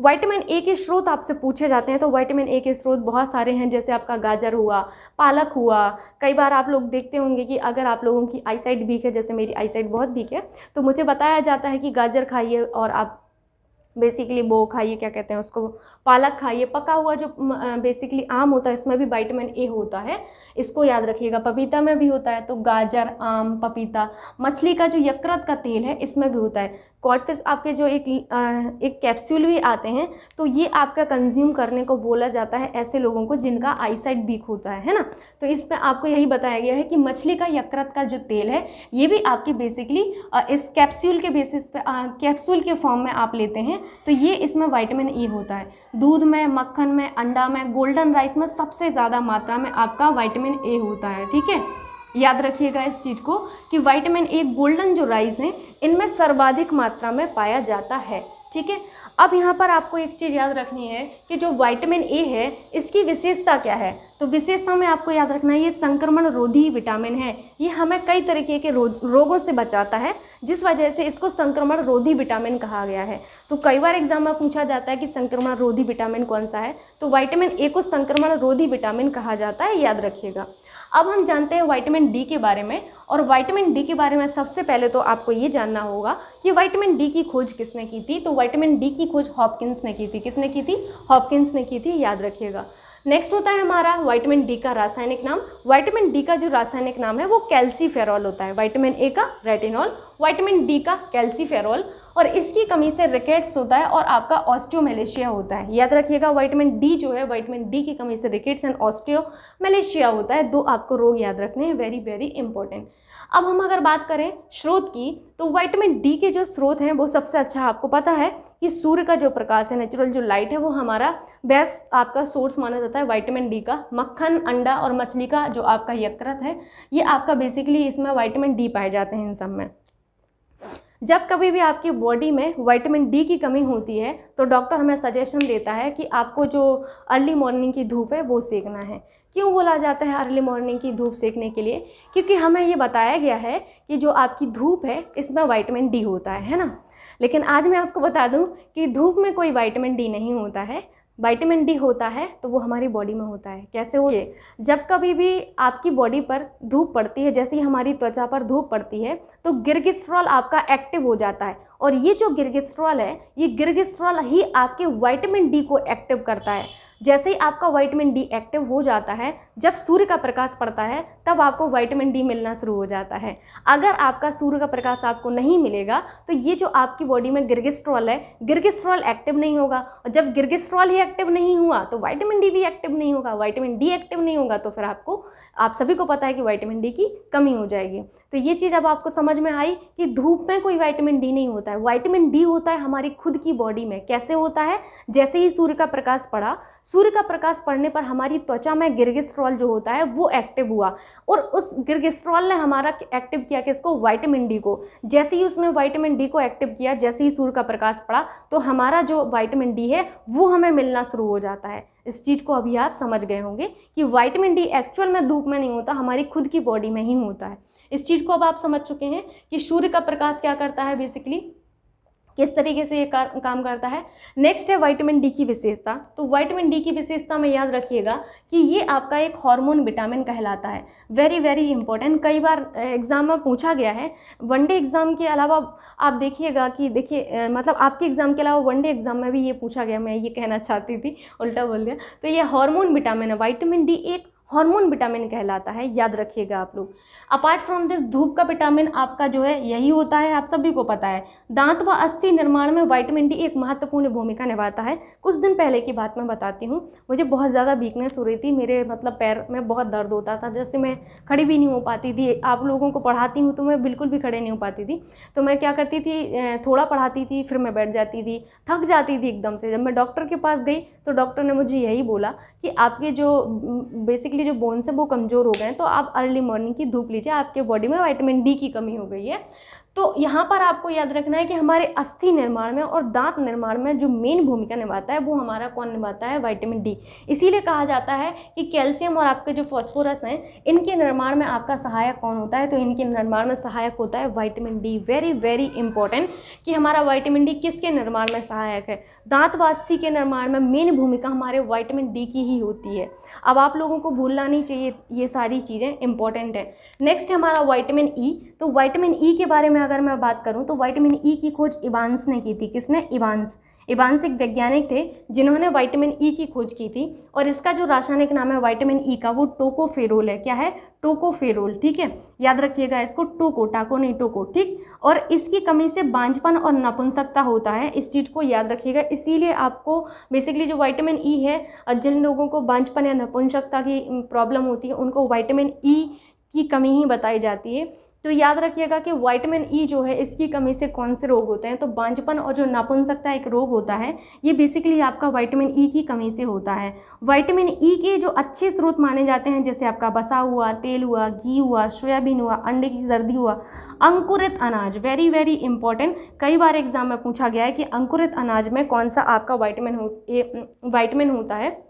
Speaker 1: विटामिन ए के स्रोत आपसे पूछे जाते हैं तो विटामिन ए के स्रोत बहुत सारे हैं, जैसे आपका गाजर हुआ, पालक हुआ। कई बार आप लोग देखते होंगे कि अगर आप लोगों की आई साइट वीक है, जैसे मेरी आई साइट बहुत वीक है, तो मुझे बताया जाता है कि गाजर खाइए और आप बेसिकली वो खाइए, क्या कहते हैं उसको, पालक खाइए। पका हुआ जो बेसिकली आम होता है इसमें भी विटामिन ए होता है, इसको याद रखिएगा। पपीता में भी होता है। तो गाजर, आम, पपीता। मछली का जो यकृत का तेल है इसमें भी होता है। कॉडफिश आपके जो एक कैप्सूल भी आते हैं, तो ये आपका कंज्यूम करने को बोला जाता है ऐसे लोगों को जिनका आईसाइट वीक होता है ना। तो इसमें आपको यही बताया गया है कि मछली का यकृत का जो तेल है ये भी आपके बेसिकली इस कैप्सूल के बेसिस पे कैप्सूल के फॉर्म में आप लेते हैं, तो ये इसमें विटामिन ए होता है। दूध में, मक्खन में, अंडा में, गोल्डन राइस में सबसे ज़्यादा मात्रा में आपका विटामिन ए होता है। ठीक है, याद रखिएगा इस चीज़ को कि विटामिन ए गोल्डन जो राइस हैं इनमें सर्वाधिक मात्रा में पाया जाता है। ठीक है। अब यहाँ पर आपको एक चीज़ याद रखनी है कि जो विटामिन ए है इसकी विशेषता क्या है। तो विशेषता में आपको याद रखना है ये संक्रमण रोधी विटामिन है। ये हमें कई तरीके के रोगों से बचाता है, जिस वजह से इसको संक्रमण रोधी विटामिन कहा गया है। तो कई बार एग्जाम में पूछा जाता है कि संक्रमण रोधी विटामिन कौन सा है, तो विटामिन ए को संक्रमण रोधी विटामिन कहा जाता है, याद रखिएगा। अब हम जानते हैं विटामिन डी के बारे में, और विटामिन डी के बारे में सबसे पहले तो आपको ये जानना होगा कि विटामिन डी की खोज किसने की थी। तो विटामिन डी की खोज हॉपकिंस ने की थी। किसने की थी? हॉपकिंस ने की थी, याद रखिएगा। नेक्स्ट होता है हमारा विटामिन डी का रासायनिक नाम। विटामिन डी का जो रासायनिक नाम है वो कैल्सीफेरॉल होता है। विटामिन ए का रेटिनॉल, विटामिन डी का कैल्सीफेरॉल, और इसकी कमी से रिकेट्स होता है और आपका ऑस्टियोमेलेशिया होता है। याद रखिएगा विटामिन डी जो है, विटामिन डी की कमी से रिकेट्स एंड ऑस्टियोमेलेशिया होता है। दो आपको रोग याद रखने हैं, वेरी वेरी इंपॉर्टेंट। अब हम अगर बात करें स्रोत की, तो विटामिन डी के जो स्रोत हैं वो सबसे अच्छा आपको पता है कि सूर्य का जो प्रकाश है, नेचुरल जो लाइट है, वो हमारा बेस्ट आपका सोर्स माना जाता है विटामिन डी का। मक्खन, अंडा और मछली का जो आपका यकृत है, ये आपका बेसिकली इसमें विटामिन डी पाए जाते हैं इन सब में। जब कभी भी आपकी बॉडी में विटामिन डी की कमी होती है तो डॉक्टर हमें सजेशन देता है कि आपको जो अर्ली मॉर्निंग की धूप है वो सेकना है। क्यों बोला जाता है अर्ली मॉर्निंग की धूप सेकने के लिए? क्योंकि हमें ये बताया गया है कि जो आपकी धूप है इसमें विटामिन डी होता है ना। लेकिन आज मैं आपको बता दूं कि धूप में कोई विटामिन डी नहीं होता है। विटामिन डी होता है तो वो हमारी बॉडी में होता है। कैसे हो? जब कभी भी आपकी बॉडी पर धूप पड़ती है, जैसे ही हमारी त्वचा पर धूप पड़ती है, तो गिर्गिस्ट्रॉल आपका एक्टिव हो जाता है। और ये जो गिर्गिस्ट्रॉल है, ये गिर्गिस्ट्रॉल ही आपके विटामिन डी को एक्टिव करता है। जैसे ही आपका विटामिन डी एक्टिव हो जाता है, जब सूर्य का प्रकाश पड़ता है तब आपको विटामिन डी मिलना शुरू हो जाता है। अगर आपका सूर्य का प्रकाश आपको नहीं मिलेगा तो ये जो आपकी बॉडी में गिर्गिस्ट्रॉल है, गिर्गिस्ट्रॉल एक्टिव नहीं होगा। और जब गिर्गिस्ट्रॉल ही एक्टिव नहीं हुआ तो विटामिन डी भी एक्टिव नहीं होगा। विटामिन डी एक्टिव नहीं होगा तो फिर आप सभी को पता है कि विटामिन डी की कमी हो जाएगी। तो ये चीज़ अब आपको समझ में आई कि धूप में कोई विटामिन डी नहीं होता है। विटामिन डी होता है हमारी खुद की बॉडी में। कैसे होता है? जैसे ही सूर्य का प्रकाश पड़ा, सूर्य का प्रकाश पड़ने पर हमारी त्वचा में गिर्गिस्ट्रॉल जो होता है वो एक्टिव हुआ, और उस गिर्गिस्ट्रॉल ने हमारा एक्टिव किया किसको? विटामिन डी को। जैसे ही उसने विटामिन डी को एक्टिव किया, जैसे ही सूर्य का प्रकाश पड़ा, तो हमारा जो विटामिन डी है वो हमें मिलना शुरू हो जाता है। इस चीज़ को अभी आप समझ गए होंगे कि विटामिन डी एक्चुअल में धूप में नहीं होता, हमारी खुद की बॉडी में ही होता है। इस चीज़ को अब आप समझ चुके हैं कि सूर्य का प्रकाश क्या करता है, बेसिकली किस तरीके से ये काम करता है। नेक्स्ट है विटामिन डी की विशेषता। तो विटामिन डी की विशेषता में याद रखिएगा कि ये आपका एक हार्मोन विटामिन कहलाता है। वेरी वेरी इंपॉर्टेंट, कई बार एग्जाम में पूछा गया है। वनडे एग्जाम के अलावा आप देखिएगा कि मतलब आपके एग्जाम के अलावा वनडे एग्जाम में भी ये पूछा गया। मैं ये कहना चाहती थी, उल्टा बोल दिया। तो ये हार्मोन विटामिन है। विटामिन डी एक हार्मोन विटामिन कहलाता है, याद रखिएगा आप लोग। अपार्ट फ्रॉम दिस, धूप का विटामिन आपका जो है यही होता है, आप सभी को पता है। दांत व अस्थि निर्माण में विटामिन डी एक महत्वपूर्ण भूमिका निभाता है। कुछ दिन पहले की बात मैं बताती हूँ, मुझे बहुत ज़्यादा वीकनेस हो रही थी, मेरे मतलब पैर में बहुत दर्द होता था, जैसे मैं खड़ी भी नहीं हो पाती थी। आप लोगों को पढ़ाती हूँ तो मैं बिल्कुल भी खड़े नहीं हो पाती थी। तो मैं क्या करती थी, थोड़ा पढ़ाती थी, फिर मैं बैठ जाती थी, थक जाती थी एकदम से। जब मैं डॉक्टर के पास गई तो डॉक्टर ने मुझे यही बोला कि आपके जो बेसिकली जो बोन्स है वो कमज़ोर हो गए हैं, तो आप अर्ली मॉर्निंग की धूप लीजिए, आपके बॉडी में विटामिन डी की कमी हो गई है। तो यहाँ पर आपको याद रखना है कि हमारे अस्थि निर्माण में और दांत निर्माण में जो मेन भूमिका निभाता है वो हमारा कौन निभाता है, विटामिन डी। इसीलिए कहा जाता है कि कैल्शियम और आपके जो फास्फोरस हैं, इनके निर्माण में आपका सहायक कौन होता है, तो इनके निर्माण में सहायक होता है vitamin D. Very very important कि हमारा विटामिन डी किसके निर्माण में सहायक है। दांत व अस्थि के निर्माण में मेन भूमिका हमारे विटामिन डी की ही होती है। अब आप लोगों को भूलना नहीं चाहिए, ये सारी चीज़ें इंपॉर्टेंट है। नेक्स्ट है हमारा विटामिन ई। तो विटामिन ई के बारे में अगर मैं बात करूं तो विटामिन ई की खोज इवांस ने की थी। किसने? इवांस एक वैज्ञानिक थे जिन्होंने विटामिन ई की खोज की थी, और इसका जो रासायनिक नाम है विटामिन ई का वो टोकोफेरोल है। क्या है? टोकोफेरोल। ठीक है, याद रखिएगा इसको, टाको नहीं टोको। ठीक, और इसकी कमी से बांझपन और नपुंसकता होता है, इस चीज़ को याद रखिएगा। इसीलिए आपको बेसिकली जो विटामिन ई है, जिन लोगों को बांझपन या नपुंसकता की प्रॉब्लम होती है उनको विटामिन ई की कमी ही बताई जाती है। तो याद रखिएगा कि विटामिन ई जो है इसकी कमी से कौन से रोग होते हैं, तो बांझपन और जो नपुंसकता एक रोग होता है, ये बेसिकली आपका विटामिन ई की कमी से होता है। विटामिन ई के जो अच्छे स्रोत माने जाते हैं, जैसे आपका बसा हुआ, तेल हुआ, घी हुआ, सोयाबीन हुआ, अंडे की जर्दी हुआ, अंकुरित अनाज। वेरी वेरी इंपॉर्टेंट, कई बार एग्जाम में पूछा गया है कि अंकुरित अनाज में कौन सा आपका विटामिन होता है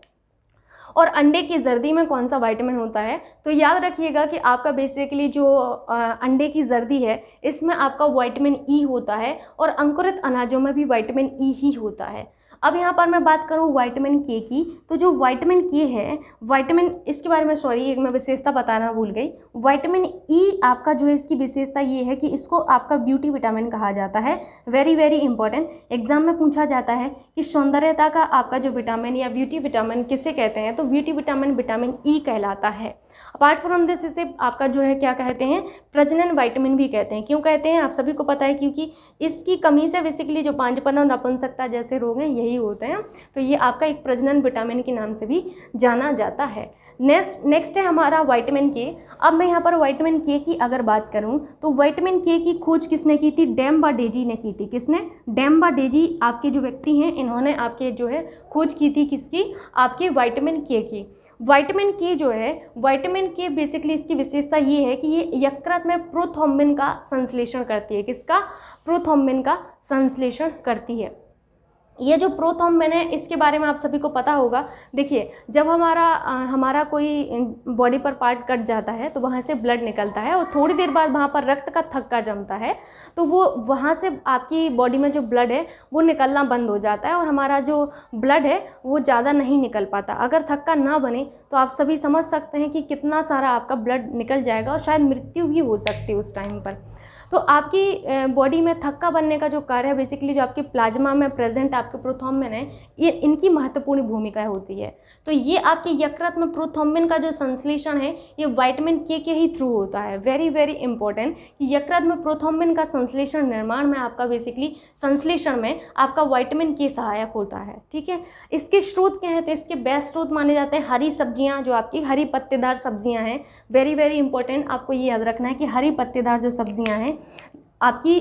Speaker 1: और अंडे की जर्दी में कौन सा विटामिन होता है। तो याद रखिएगा कि आपका बेसिकली जो अंडे की जर्दी है इसमें आपका विटामिन ई होता है, और अंकुरित अनाजों में भी विटामिन ई ही होता है। अब यहाँ पर मैं बात करूँ विटामिन के की, तो जो विटामिन के है, विटामिन, इसके बारे में एक मैं विशेषता बताना भूल गई। विटामिन ई आपका जो है इसकी विशेषता ये है कि इसको आपका ब्यूटी विटामिन कहा जाता है। वेरी वेरी इंपॉर्टेंट, एग्जाम में पूछा जाता है कि सौंदर्यता का आपका जो विटामिन या ब्यूटी विटामिन किसे कहते हैं, तो ब्यूटी विटामिन विटामिन ई कहलाता है। अपार्ट फ्रॉम दिस इसे आपका जो है क्या कहते हैं, प्रजनन विटामिन भी कहते हैं। क्यों कहते हैं आप सभी को पता है, क्योंकि इसकी कमी से बेसिकली जो बांझपन और नपुंसकता जैसे रोग हैं यही होते हैं। तो ये आपका एक प्रजनन विटामिन के नाम से भी जाना जाता है। नेक्स्ट है हमारा विटामिन के। अब मैं यहाँ पर विटामिन के की अगर बात करूँ तो विटामिन के की खोज किसने की थी? डेम्बाडेजी ने की थी। किसने? डेम्बाडेजी आपके जो व्यक्ति हैं, इन्होंने आपके जो है खोज की थी किसकी? आपके विटामिन के की। विटामिन के जो है, विटामिन के बेसिकली इसकी विशेषता ये है कि ये यकृत में प्रोथ्रोम्बिन का संश्लेषण करती है। किसका? प्रोथ्रोम्बिन का संश्लेषण करती है। ये जो प्रोथ्रोम्बिन है इसके बारे में आप सभी को पता होगा। देखिए, जब हमारा कोई बॉडी पर पार्ट कट जाता है तो वहाँ से ब्लड निकलता है, और थोड़ी देर बाद वहाँ पर रक्त का थक्का जमता है, तो वो वहाँ से आपकी बॉडी में जो ब्लड है वो निकलना बंद हो जाता है, और हमारा जो ब्लड है वो ज़्यादा नहीं निकल पाता। अगर थक्का ना बने तो आप सभी समझ सकते हैं कि कितना सारा आपका ब्लड निकल जाएगा, और शायद मृत्यु भी हो सकती है उस टाइम पर। तो आपकी बॉडी में थक्का बनने का जो कार्य है, बेसिकली जो आपके प्लाज्मा में प्रेजेंट आपके प्रोथ्रोम्बिन है, ये इनकी महत्वपूर्ण भूमिका होती है। तो ये आपके यकृत में प्रोथ्रोम्बिन का जो संश्लेषण है ये विटामिन के ही थ्रू होता है। वेरी वेरी इंपॉर्टेंट कि यकृत में प्रोथ्रोम्बिन का संश्लेषण निर्माण में आपका बेसिकली संश्लेषण में आपका विटामिन के सहायक होता है। ठीक है, इसके स्रोत क्या हैं? तो इसके बेस्ट स्रोत माने जाते हैं हरी सब्जियां, जो आपकी हरी पत्तेदार सब्जियां हैं। वेरी वेरी इंपॉर्टेंट, आपको ये याद रखना है कि हरी पत्तेदार जो सब्जियां हैं आपकी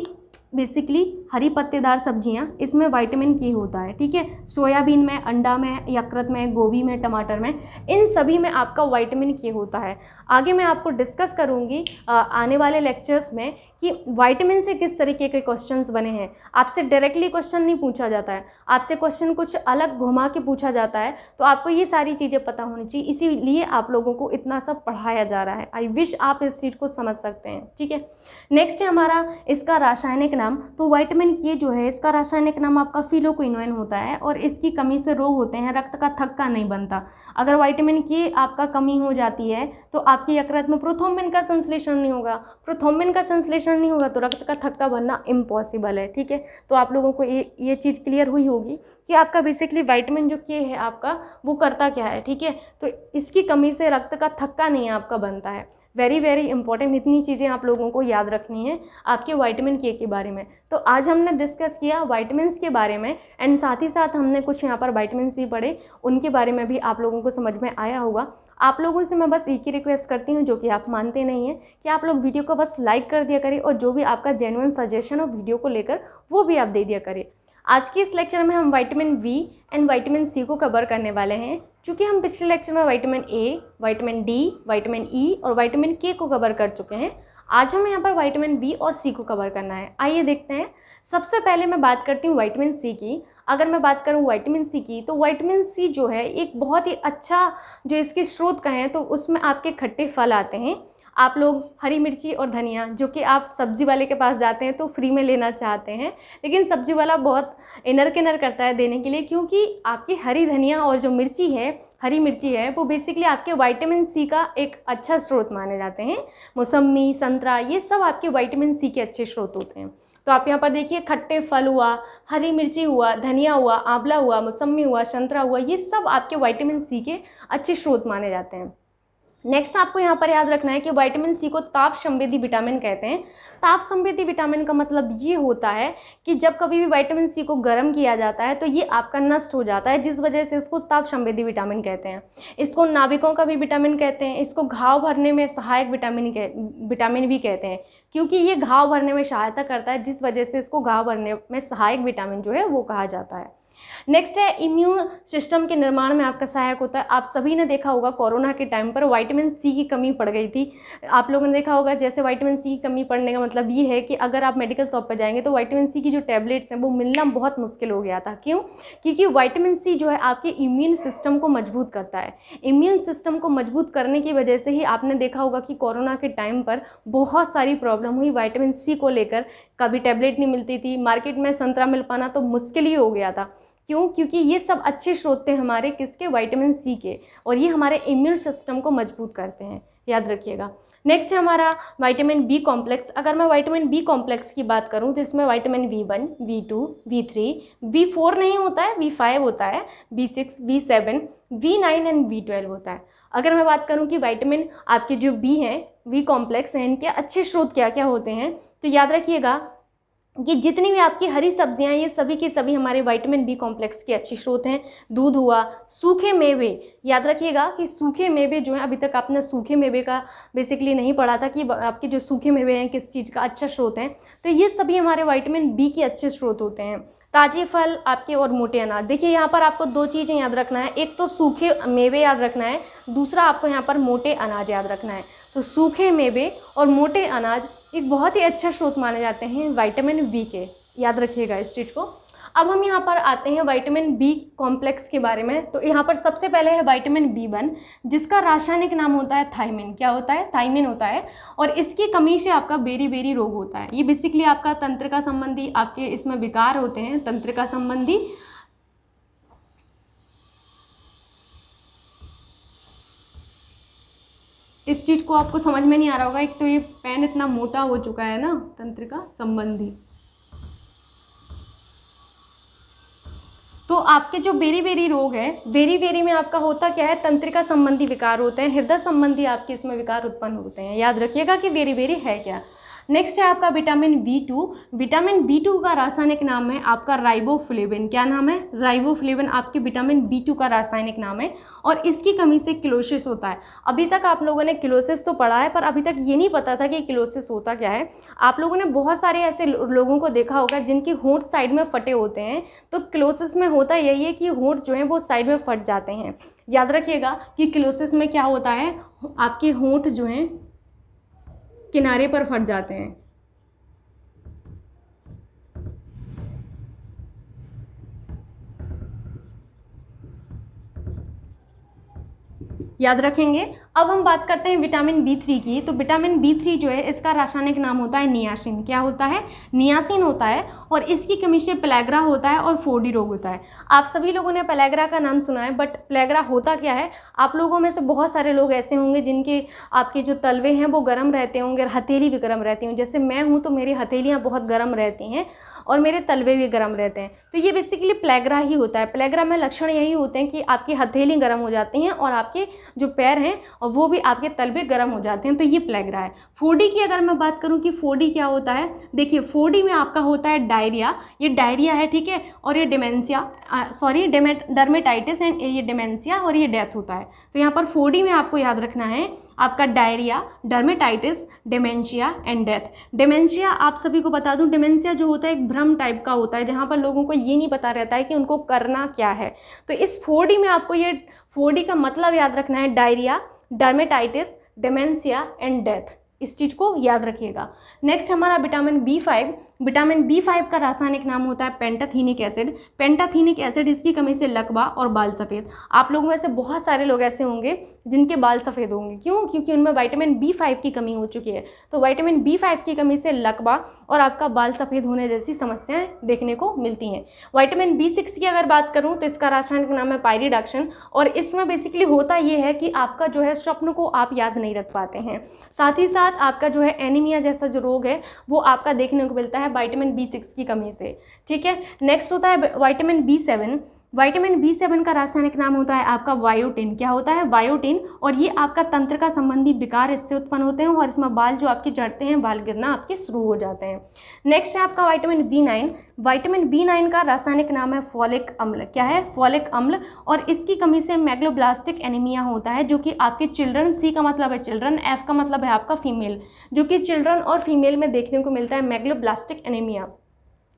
Speaker 1: बेसिकली हरी पत्तेदार सब्जियां, इसमें विटामिन के होता है। ठीक है, सोयाबीन में, अंडा में, यकृत में, गोभी में, टमाटर में, इन सभी में आपका विटामिन के होता है। आगे मैं आपको डिस्कस करूंगी आने वाले लेक्चर्स में कि विटामिन से किस तरीके के क्वेश्चंस बने हैं। आपसे डायरेक्टली क्वेश्चन नहीं पूछा जाता है, आपसे क्वेश्चन कुछ अलग घुमा के पूछा जाता है, तो आपको ये सारी चीज़ें पता होनी चाहिए, इसीलिए आप लोगों को इतना सब पढ़ाया जा रहा है। आई विश आप इस चीज़ को समझ सकते हैं। ठीक है, नेक्स्ट है हमारा इसका रासायनिक नाम ग्राम। तो विटामिन के जो है इसका रासायनिक नाम आपका फिलोक्विनोन होता है और इसकी कमी से रोग होते हैं, रक्त का थक्का नहीं बनता। अगर विटामिन के आपका कमी हो जाती है तो आपके यकृत में प्रोथ्रोम्बिन का संश्लेषण नहीं होगा, प्रोथ्रोम्बिन का संश्लेषण नहीं होगा तो रक्त का थक्का बनना इम्पॉसिबल है। ठीक है, तो आप लोगों को ये चीज़ क्लियर हुई होगी कि आपका बेसिकली विटामिन जो के है आपका वो करता क्या है। ठीक है, तो इसकी कमी से रक्त का थक्का नहीं आपका बनता है। वेरी वेरी इंपॉर्टेंट, इतनी चीज़ें आप लोगों को याद रखनी है आपके विटामिन के बारे में। तो आज हमने डिस्कस किया विटामिन्स के बारे में एंड साथ ही साथ हमने कुछ यहाँ पर विटामिन्स भी पढ़े, उनके बारे में भी आप लोगों को समझ में आया होगा। आप लोगों से मैं बस एक ही रिक्वेस्ट करती हूँ, जो कि आप मानते नहीं हैं, कि आप लोग वीडियो को बस लाइक कर दिया करें और जो भी आपका जेन्युइन सजेशन हो वीडियो को लेकर वो भी आप दे दिया करें। आज के इस लेक्चर में हम vitamin B and vitamin C को कवर करने वाले हैं। क्योंकि हम पिछले लेक्चर में vitamin A, vitamin D, vitamin E और विटामिन के को कवर कर चुके हैं, आज हमें यहाँ पर विटामिन बी और सी को कवर करना है। आइए देखते हैं। सबसे पहले मैं बात करती हूँ विटामिन सी की। अगर मैं बात करूँ विटामिन सी की, तो विटामिन सी जो है एक बहुत ही अच्छा जो इसके स्रोत कहें तो उसमें आपके खट्टे फल आते हैं। आप लोग हरी मिर्ची और धनिया, जो कि आप सब्ज़ी वाले के पास जाते हैं तो फ्री में लेना चाहते हैं, लेकिन सब्ज़ी वाला बहुत इनर किनर करता है देने के लिए, क्योंकि आपकी हरी धनिया और जो मिर्ची है, हरी मिर्ची है, वो बेसिकली आपके विटामिन सी का एक अच्छा स्रोत माने जाते हैं। मौसमी, संतरा, ये सब आपके विटामिन सी के अच्छे स्रोत होते हैं। तो आप यहाँ पर देखिए, खट्टे फल हुआ, हरी मिर्ची हुआ, धनिया हुआ, आंवला हुआ, मौसमी हुआ, संतरा हुआ, ये सब आपके विटामिन सी के अच्छे स्रोत माने जाते हैं। नेक्स्ट आपको यहाँ पर याद रखना है कि विटामिन सी को ताप संवेदी विटामिन कहते हैं। ताप संवेदी विटामिन का मतलब ये होता है कि जब कभी भी विटामिन सी को गर्म किया जाता है तो ये आपका नष्ट हो जाता है, जिस वजह से इसको ताप संवेदी विटामिन कहते हैं। इसको नाभिकों का भी विटामिन कहते हैं। इसको घाव भरने में सहायक विटामिन भी कहते हैं, क्योंकि ये घाव भरने में सहायता करता है, जिस वजह से इसको घाव भरने में सहायक विटामिन जो है वो कहा जाता है। नेक्स्ट है इम्यून सिस्टम के निर्माण में आपका सहायक होता है। आप सभी ने देखा होगा कोरोना के टाइम पर विटामिन सी की कमी पड़ गई थी। आप लोगों ने देखा होगा, जैसे विटामिन सी की कमी पड़ने का मतलब ये है कि अगर आप मेडिकल शॉप पर जाएंगे तो विटामिन सी की जो टैबलेट्स हैं वो मिलना बहुत मुश्किल हो गया था। क्यों? क्योंकि विटामिन सी जो है आपके इम्यून सिस्टम को मजबूत करता है। इम्यून सिस्टम को मजबूत करने की वजह से ही आपने देखा होगा कि कोरोना के टाइम पर बहुत सारी प्रॉब्लम हुई विटामिन सी को लेकर। कभी टैबलेट नहीं मिलती थी, मार्केट में संतरा मिल पाना तो मुश्किल ही हो गया था। क्यों? क्योंकि ये सब अच्छे स्रोत थे हमारे किसके, विटामिन सी के, और ये हमारे इम्यून सिस्टम को मजबूत करते हैं, याद रखिएगा। नेक्स्ट है हमारा विटामिन बी कॉम्प्लेक्स। अगर मैं विटामिन बी कॉम्प्लेक्स की बात करूं तो इसमें vitamin V1, V2, V3, V4 नहीं होता है, V5 होता है, V6, V7, V9 and V12 होता है। अगर मैं बात करूं कि विटामिन आपके जो बी हैं, बी कॉम्प्लेक्स हैं, इनके अच्छे स्रोत क्या क्या होते हैं, तो याद रखिएगा कि जितनी भी आपकी हरी सब्जियां, ये सभी की सभी हमारे विटामिन बी कॉम्प्लेक्स के अच्छे स्रोत हैं। दूध हुआ, सूखे मेवे, याद रखिएगा कि सूखे मेवे जो हैं, अभी तक आपने सूखे मेवे का बेसिकली नहीं पढ़ा था कि आपके जो सूखे मेवे हैं किस चीज़ का अच्छा स्रोत हैं, तो ये सभी हमारे विटामिन बी के अच्छे स्रोत होते हैं। ताजे फल आपके और मोटे अनाज। देखिए यहाँ पर आपको दो चीज़ें याद रखना है, एक तो सूखे मेवे याद रखना है, दूसरा आपको यहाँ पर मोटे अनाज याद रखना है। तो सूखे मेवे और मोटे अनाज एक बहुत ही अच्छा स्रोत माने जाते हैं विटामिन बी के, याद रखिएगा इस चीज़ को। अब हम यहाँ पर आते हैं विटामिन बी कॉम्प्लेक्स के बारे में। तो यहाँ पर सबसे पहले है विटामिन B1, जिसका रासायनिक नाम होता है थायमिन। क्या होता है? थायमिन होता है। और इसकी कमी से आपका बेरी रोग होता है। ये बेसिकली आपका तंत्रिका संबंधी आपके इसमें विकार होते हैं, तंत्रिका संबंधी। इस चीज़ को आपको समझ में नहीं आ रहा होगा, एक तो ये पेन इतना मोटा हो चुका है ना, तंत्रिका संबंधी। तो आपके जो बेरी रोग है, बेरी में आपका होता क्या है, तंत्रिका संबंधी विकार होते हैं, हृदय संबंधी आपके इसमें विकार उत्पन्न होते हैं। याद रखिएगा कि बेरी है क्या। नेक्स्ट है आपका विटामिन B2। विटामिन B2 का रासायनिक नाम है आपका राइबोफ्लेविन। क्या नाम है? राइबोफ्लेविन आपके विटामिन B2 का रासायनिक नाम है। और इसकी कमी से किलोसिस होता है। अभी तक आप लोगों ने किलोसिस तो पढ़ा है, पर अभी तक ये नहीं पता था कि किलोसिस होता क्या है। आप लोगों ने बहुत सारे ऐसे लोगों को देखा होगा जिनके होंठ साइड में फटे होते हैं, तो किलोसिस में होता यही है कि होंठ जो है वो साइड में फट जाते हैं। याद रखिएगा कि किलोसिस में क्या होता है, आपके होंठ जो हैं किनारे पर फट जाते हैं। याद रखेंगे।
Speaker 2: अब हम बात करते हैं विटामिन B3 की। तो विटामिन B3 जो है इसका रासायनिक नाम होता है नियासिन। क्या होता है? नियासिन होता है। और इसकी कमी से पेलाग्रा होता है और 4D रोग होता है। आप सभी लोगों ने पेलाग्रा का नाम सुना है, बट पेलाग्रा होता क्या है? आप लोगों में से बहुत सारे लोग ऐसे होंगे जिनके आपके जो तलवे हैं वो गर्म रहते होंगे और हथेली भी गर्म रहती होंगी। जैसे मैं हूँ तो मेरी हथेलियाँ बहुत गर्म रहती हैं और मेरे तलवे भी गर्म रहते हैं। तो ये बेसिकली पेलाग्रा ही होता है। पेलाग्रा में लक्षण यही होते हैं कि आपकी हथेली गर्म हो जाती हैं और आपके जो पैर हैं और वो भी आपके तलवे गर्म हो जाते हैं। तो ये पेलाग्रा है। 4D की अगर मैं बात करूं कि 4D क्या होता है, देखिए 4D में आपका होता है डायरिया। ये डायरिया है, ठीक है। और ये डर्मेटाइटिस एंड ये डिमेंशिया और ये डेथ होता है। तो यहाँ पर 4D में आपको याद रखना है आपका diarrhoea, dermatitis, dementia and death. Dementia आप सभी को बता दूं, डिमेंशिया जो होता है एक भ्रम टाइप का होता है जहाँ पर लोगों को ये नहीं पता रहता है कि उनको करना क्या है। तो इस 4D में आपको ये 4D का मतलब याद रखना है diarrhoea, dermatitis, dementia and death. इस चीज़ को याद रखिएगा। नेक्स्ट हमारा विटामिन B5। विटामिन B5 का रासायनिक नाम होता है पेंटाथीनिक एसिड। पेंटाथीनिक एसिड, इसकी कमी से लकवा और बाल सफ़ेद। आप लोगों में से बहुत सारे लोग ऐसे होंगे जिनके बाल सफ़ेद होंगे। क्यों? क्योंकि उनमें विटामिन B5 की कमी हो चुकी है। तो विटामिन B5 की कमी से लकवा और आपका बाल सफ़ेद होने जैसी समस्याएं देखने को मिलती हैं। विटामिन B6 की अगर बात करूं तो इसका रासायनिक नाम है पायरिडॉक्सिन। और इसमें बेसिकली होता ये है कि आपका जो है स्वप्न को आप याद नहीं रख पाते हैं। साथ ही साथ आपका जो है एनीमिया जैसा जो रोग है वो आपका देखने को मिलता है विटामिन B6 की कमी से, ठीक है। नेक्स्ट होता है विटामिन B7। विटामिन B7 का रासायनिक नाम होता है आपका बायोटिन। क्या होता है? बायोटिन। और ये आपका तंत्रिका संबंधी विकार इससे उत्पन्न होते हैं और इसमें बाल जो आपके झड़ते हैं, बाल गिरना आपके शुरू हो जाते हैं। नेक्स्ट है आपका विटामिन B9। विटामिन B9 का रासायनिक नाम है फॉलिक अम्ल। क्या है? फॉलिक अम्ल। और इसकी कमी से मेगलोब्लास्टिक एनीमिया होता है, जो कि आपके चिल्ड्रन, C का मतलब है चिल्ड्रन, F का मतलब है आपका फीमेल, जो कि चिल्ड्रन और फीमेल में देखने को मिलता है मेगलोब्लास्टिक एनीमिया।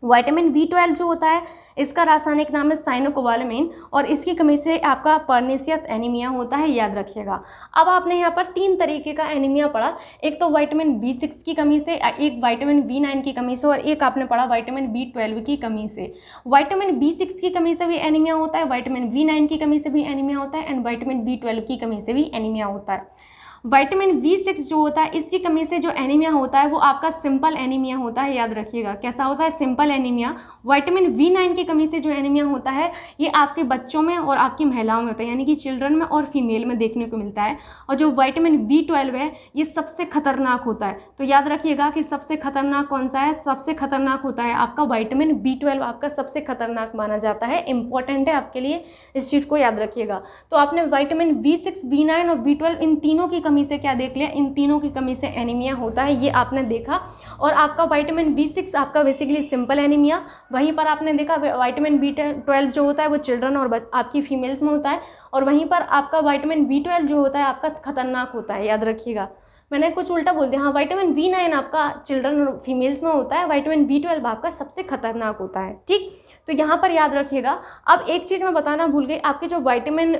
Speaker 2: विटामिन B12 जो होता है इसका रासायनिक नाम है साइनोकोबालामिन और इसकी कमी से आपका पर्नीशियस एनीमिया होता है, याद रखिएगा। अब आपने यहाँ पर 3 तरीके का एनीमिया पढ़ा। एक तो विटामिन B6 की कमी से, एक विटामिन B9 की कमी से और एक आपने पढ़ा विटामिन B12 की कमी से। विटामिन B6 की कमी से भी एनीमिया होता है, विटामिन B9 की कमी से भी एनीमिया होता है एंड विटामिन B12 की कमी से भी एनीमिया होता है। विटामिन B6 जो होता है इसकी कमी से जो एनीमिया होता है वो आपका सिंपल एनीमिया होता है, याद रखिएगा। कैसा होता है? Simple anaemia. विटामिन B9 की कमी से जो एनीमिया होता है ये आपके बच्चों में और आपकी महिलाओं में होता है, यानी कि चिल्ड्रन में और फीमेल में देखने को मिलता है। और जो विटामिन B12 है ये सबसे खतरनाक होता है। तो याद रखिएगा कि सबसे खतरनाक कौन सा है? सबसे खतरनाक होता है आपका विटामिन B12, आपका सबसे खतरनाक माना जाता है। इंपॉर्टेंट है आपके लिए, इस चीज़ को याद रखिएगा। तो आपने विटामिन B6, B9 और B12 इन तीनों की कमी से क्या देख लिया? इन तीनों की कमी से एनीमिया होता है, ये आपने देखा। और आपका विटामिन B6 आपका बेसिकली सिंपल एनीमिया। वहीं पर आपने देखा विटामिन B12 जो होता है वो चिल्ड्रन और आपकी फीमेल्स में होता है। और वहीं पर आपका विटामिन B12 जो होता है आपका खतरनाक होता है, याद रखिएगा। मैंने कुछ उल्टा बोल दिया। हाँ, विटामिन B9 आपका चिल्ड्रन और फीमेल्स में होता है, विटामिन B12 आपका सबसे खतरनाक होता है, ठीक। तो यहाँ पर याद रखिएगा। अब एक चीज़ मैं बताना भूल गई, आपके जो विटामिन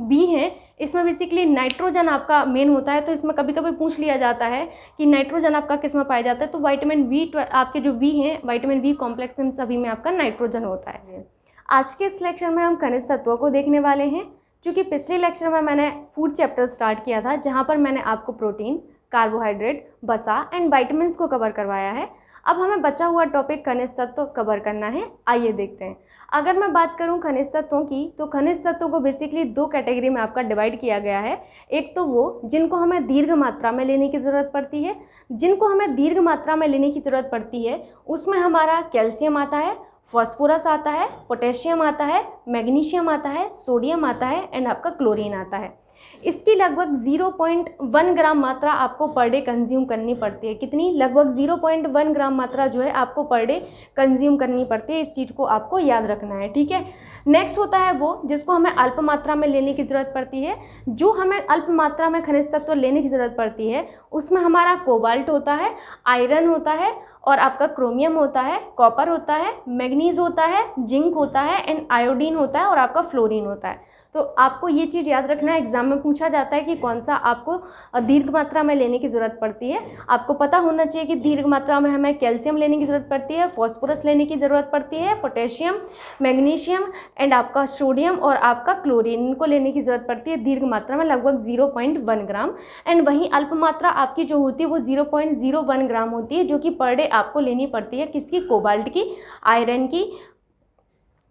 Speaker 2: B हैं इसमें बेसिकली नाइट्रोजन आपका मेन होता है। तो इसमें कभी कभी पूछ लिया जाता है कि नाइट्रोजन आपका किस में पाया जाता है। तो विटामिन B आपके जो B हैं, विटामिन B कॉम्प्लेक्स, इन सभी में आपका नाइट्रोजन होता है। आज के इस लेक्चर में हम खनिज तत्वों को देखने वाले हैं। क्योंकि पिछले लेक्चर में मैंने फूड चैप्टर स्टार्ट किया था जहाँ पर मैंने आपको प्रोटीन, कार्बोहाइड्रेट, वसा एंड विटामिन को कवर करवाया है। अब हमें बचा हुआ टॉपिक खनिज तत्व कवर करना है। आइए देखते हैं। अगर मैं बात करूं खनिज तत्वों की, तो खनिज तत्वों को बेसिकली 2 कैटेगरी में आपका डिवाइड किया गया है। एक तो वो जिनको हमें दीर्घ मात्रा में लेने की ज़रूरत पड़ती है। जिनको हमें दीर्घ मात्रा में लेने की ज़रूरत पड़ती है उसमें हमारा कैल्शियम आता है, फॉस्फोरस आता है, पोटेशियम आता है, मैग्नीशियम आता है, सोडियम आता है एंड आपका क्लोरीन आता है। इसकी लगभग 0.1 ग्राम मात्रा आपको पर डे कंज्यूम करनी पड़ती है। कितनी? लगभग 0.1 ग्राम मात्रा जो है आपको पर डे कंज्यूम करनी पड़ती है। इस चीज़ को आपको याद रखना है, ठीक है। नेक्स्ट होता है वो जिसको हमें अल्प मात्रा में लेने की ज़रूरत पड़ती है। जो हमें अल्प मात्रा में खनिज तत्व लेने की ज़रूरत पड़ती है उसमें हमारा कोबाल्ट होता है, आयरन होता है
Speaker 1: और आपका क्रोमियम होता है, कॉपर होता है, मैग्नीज होता है, जिंक होता है एंड आयोडीन होता है और आपका फ्लोरीन होता है। तो आपको ये चीज़ याद रखना है, एग्जाम में पूछा जाता है कि कौन सा आपको दीर्घ मात्रा में लेने की ज़रूरत पड़ती है। आपको पता होना चाहिए कि दीर्घ मात्रा में हमें कैल्शियम लेने की ज़रूरत पड़ती है, फॉस्फोरस लेने की ज़रूरत पड़ती है, पोटेशियम, मैग्नीशियम एंड आपका सोडियम और आपका क्लोरीन को लेने की ज़रूरत पड़ती है दीर्घ मात्रा में लगभग 0.1 ग्राम। एंड वहीं अल्प मात्रा आपकी जो होती है वो 0.01 ग्राम होती है, जो कि पर डे आपको लेनी पड़ती है किसकी, कोबाल्ट की, आयरन की,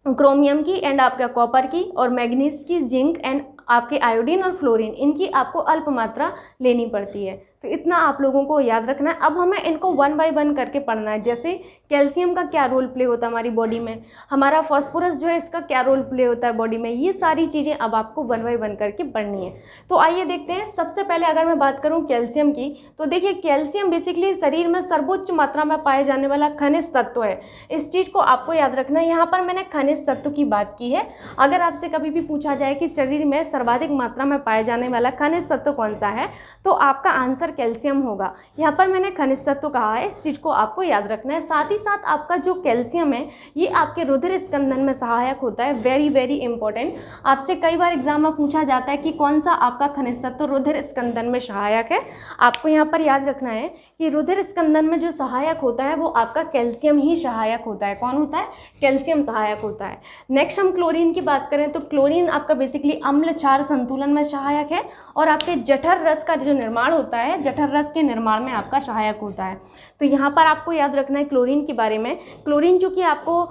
Speaker 1: क्रोमियम की एंड आपका कॉपर की और मैग्नीज की, जिंक एंड आपके आयोडीन और फ्लोरीन, इनकी आपको अल्प मात्रा लेनी पड़ती है। तो इतना आप लोगों को याद रखना है। अब हमें इनको 1 बाय 1 करके पढ़ना है। जैसे कैल्शियम का क्या रोल प्ले होता है हमारी बॉडी में, हमारा फॉस्फोरस जो है इसका क्या रोल प्ले होता है बॉडी में, ये सारी चीज़ें अब आपको 1 बाय 1 करके पढ़नी है। तो आइए देखते हैं। सबसे पहले अगर मैं बात करूं कैल्शियम की, तो देखिए कैल्शियम बेसिकली शरीर में सर्वोच्च मात्रा में पाए जाने वाला खनिज तत्व है। इस चीज़ को आपको याद रखना है। यहाँ पर मैंने खनिज तत्व की बात की है। अगर आपसे कभी भी पूछा जाए कि शरीर में सर्वाधिक मात्रा में पाए जाने वाला खनिज तत्व कौन सा है, तो आपका आंसर कैल्शियम होगा। यहाँ पर मैंने खनिज तत्व कहा है, इस चीज़ को आपको याद रखना है। साथ ही साथ आपका जो कैल्शियम है ये आपके रुधिर स्कंदन में सहायक होता है। वेरी वेरी इंपॉर्टेंट, आपसे कई बार एग्जाम में पूछा जाता है कि कौन सा आपका खनिज तत्व रुधिर स्कंदन में सहायक है। आपको यहाँ पर याद रखना है कि रुधिर स्कंदन में जो सहायक होता है वो आपका कैल्शियम ही सहायक होता है। कौन होता है, कैल्शियम सहायक होता है। नेक्स्ट हम क्लोरीन की बात करें तो क्लोरीन आपका बेसिकली अम्ल क्षार संतुलन में सहायक है और आपके जठर रस का जो निर्माण होता है, जठर रस के निर्माण में आपका सहायक होता है। तो यहाँ पर आपको याद रखना है क्लोरीन के बारे में। क्लोरीन जो कि आपको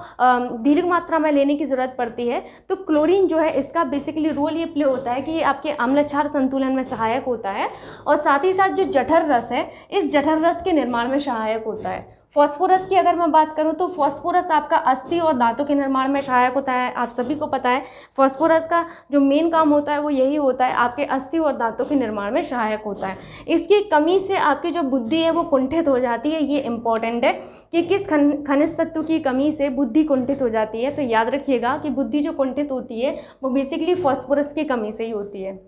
Speaker 1: दीर्घ मात्रा में लेने की ज़रूरत पड़ती है, तो क्लोरीन जो है इसका बेसिकली रोल ये प्ले होता है कि ये आपके अम्ल क्षार संतुलन में सहायक होता है और साथ ही साथ जो जठर रस है इस जठर रस के निर्माण में सहायक होता है। फॉस्फोरस की अगर मैं बात करूं तो फॉस्फोरस आपका अस्थि और दांतों के निर्माण में सहायक होता है। आप सभी को पता है फॉस्फोरस का जो मेन काम होता है वो यही होता है, आपके अस्थि और दांतों के निर्माण में सहायक होता है। इसकी कमी से आपकी जो बुद्धि है वो कुंठित हो जाती है। ये इंपॉर्टेंट है कि किस खनिज तत्व की कमी से बुद्धि कुंठित हो जाती है। तो याद रखिएगा कि बुद्धि जो कुंठित होती है वो बेसिकली फॉस्फोरस की कमी से ही होती है।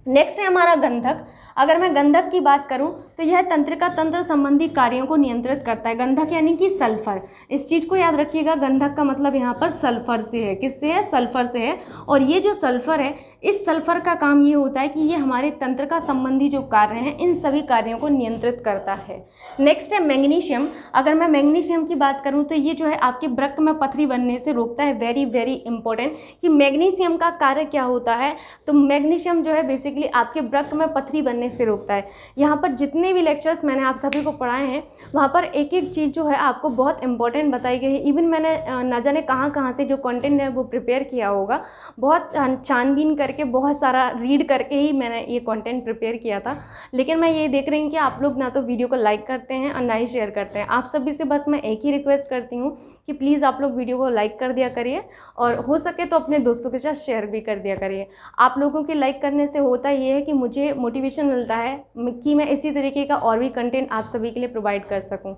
Speaker 1: नेक्स्ट है हमारा गंधक। अगर मैं गंधक की बात करूं तो यह तंत्रिका तंत्र संबंधी कार्यों को नियंत्रित करता है। गंधक यानी कि सल्फर, इस चीज़ को याद रखिएगा। गंधक का मतलब यहाँ पर सल्फर से है। किससे है, सल्फर से है। और ये जो सल्फर है, इस सल्फर का काम ये होता है कि ये हमारे तंत्रिका संबंधी जो कार्य हैं इन सभी कार्यों को नियंत्रित करता है। नेक्स्ट है मैग्नीशियम। अगर मैं मैग्नीशियम की बात करूँ तो ये जो है आपके वृक्क में पथरी बनने से रोकता है। वेरी वेरी इंपॉर्टेंट कि मैग्नीशियम का कार्य क्या होता है। तो मैग्नीशियम जो है बेसिकली आपके वृक्क में पथरी बनने से रोकता है। यहाँ पर जितने भी लेक्चर्स मैंने आप सभी को पढ़ाए हैं वहाँ पर एक एक चीज़ जो है आपको बहुत इंपॉर्टेंट बताई गई है। इवन मैंने न जाने कहाँ से जो कंटेंट है वो प्रिपेयर किया होगा, बहुत छानबीन करके बहुत सारा रीड करके ही मैंने ये कंटेंट प्रिपेयर किया था। लेकिन मैं ये देख रही हूँ कि आप लोग ना तो वीडियो को लाइक करते हैं और ना ही शेयर करते हैं। आप सभी से बस मैं एक ही रिक्वेस्ट करती हूँ कि प्लीज़ आप लोग वीडियो को लाइक कर दिया करिए और हो सके तो अपने दोस्तों के साथ शेयर भी कर दिया करिए। आप लोगों के लाइक करने से होता ये है कि मुझे मोटिवेशन मिलता है कि मैं इसी तरीके का और भी कंटेंट आप सभी के लिए प्रोवाइड कर सकूं।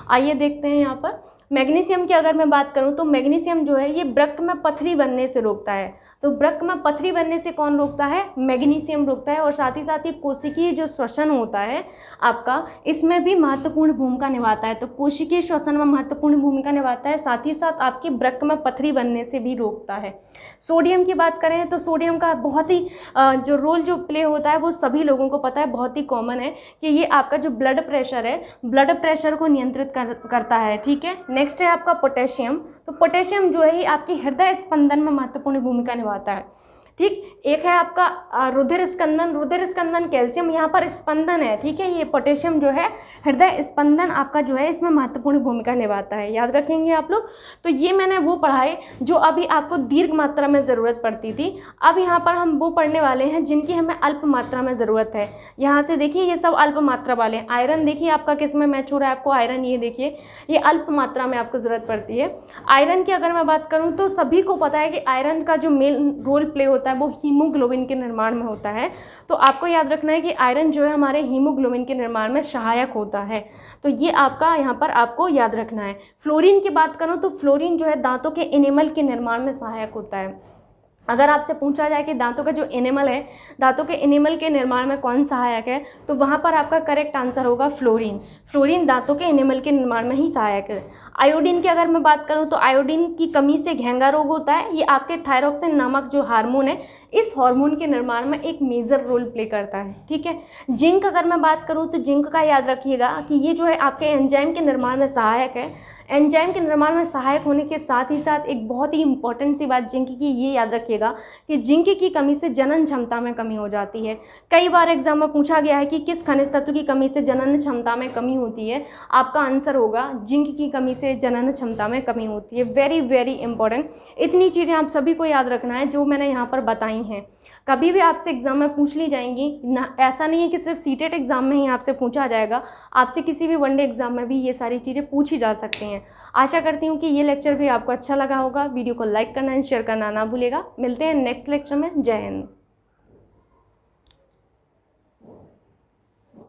Speaker 1: आइए देखते हैं यहाँ पर मैग्नीशियम की अगर मैं बात करूं तो मैग्नीशियम जो है ये वृक्क में पथरी बनने से रोकता है। तो वृक्क में पथरी बनने से कौन रोकता है, मैग्नीशियम रोकता है। और साथ ही साथ ये कोशिकीय जो श्वसन होता है आपका, इसमें भी महत्वपूर्ण भूमिका निभाता है। तो कोशिकीय श्वसन में महत्वपूर्ण भूमिका निभाता है, साथ ही साथ आपके वृक्क में पथरी बनने से भी रोकता है। सोडियम की बात करें तो सोडियम का बहुत ही जो रोल जो प्ले होता है वो सभी लोगों को पता है, बहुत ही कॉमन है कि ये आपका जो ब्लड प्रेशर है, ब्लड प्रेशर को नियंत्रित करता है। ठीक है। नेक्स्ट है आपका पोटेशियम। तो पोटेशियम जो है ये आपकी हृदय स्पंदन में महत्वपूर्ण भूमिका निभाता है। ठीक। एक है आपका रुधिर स्कंदन। रुधिर स्कंदन कैल्शियम, यहाँ पर स्पंदन है। ठीक है। ये पोटेशियम जो है हृदय स्पंदन आपका जो है इसमें महत्वपूर्ण भूमिका निभाता है। याद रखेंगे आप लोग। तो ये मैंने वो पढ़ाए जो अभी आपको दीर्घ मात्रा में ज़रूरत पड़ती थी। अब यहाँ पर हम वो पढ़ने वाले हैं जिनकी हमें अल्प मात्रा में ज़रूरत है। यहाँ से देखिए ये सब अल्प मात्रा वाले हैं। आयरन देखिए आपका किस में मैच हो रहा है, आपको आयरन ये देखिए ये अल्प मात्रा में आपको ज़रूरत पड़ती है। आयरन की अगर मैं बात करूँ तो सभी को पता है कि आयरन का जो मेन रोल प्ले होता है वो हीमोग्लोबिन के निर्माण में होता है। तो आपको याद रखना है कि आयरन जो है हमारे हीमोग्लोबिन के निर्माण में सहायक होता है। तो ये आपका यहाँ पर आपको याद रखना है। फ्लोरीन की बात करूँ तो फ्लोरीन जो है दांतों के एनिमल के निर्माण में सहायक होता है। अगर आपसे पूछा जाए कि दांतों का जो एनिमल है, दांतों के एनिमल के निर्माण में कौन सहायक है, तो वहाँ पर आपका करेक्ट आंसर होगा फ्लोरीन। फ्लोरीन दांतों के एनिमल के निर्माण में ही सहायक है। आयोडीन की अगर मैं बात करूँ तो आयोडीन की कमी से घेंगा रोग होता है। ये आपके थायरॉक्सिन नामक जो हार्मोन है, इस हार्मोन के निर्माण में एक मेजर रोल प्ले करता है। ठीक है। जिंक अगर मैं बात करूँ तो जिंक का याद रखिएगा कि ये जो है आपके एंजाइम के निर्माण में सहायक है। एंजाइम के निर्माण में सहायक होने के साथ ही साथ एक बहुत ही इंपॉर्टेंट सी बात जिंक की ये याद रखिएगा कि जिंक की कमी से जनन क्षमता में कमी हो जाती है। कई बार एग्जाम में पूछा गया है कि किस खनिज तत्व की कमी से जनन क्षमता में कमी होती है। आपका आंसर होगा जिंक की कमी से जनन क्षमता में कमी होती है। Very very important. इतनी चीज़ें आप सभी को याद रखना है जो मैंने यहाँ पर बताई हैं। कभी भी आपसे एग्जाम में पूछ ली जाएंगी ना, ऐसा नहीं है कि सिर्फ सीटेट एग्जाम में ही आपसे पूछा जाएगा, आपसे किसी भी वनडे एग्जाम में भी ये सारी चीज़ें पूछी जा सकती हैं। आशा करती हूँ कि ये लेक्चर भी आपको अच्छा लगा होगा। वीडियो को लाइक करना एंड शेयर करना ना भूलिएगा। मिलते हैं नेक्स्ट लेक्चर में। जय हिंद।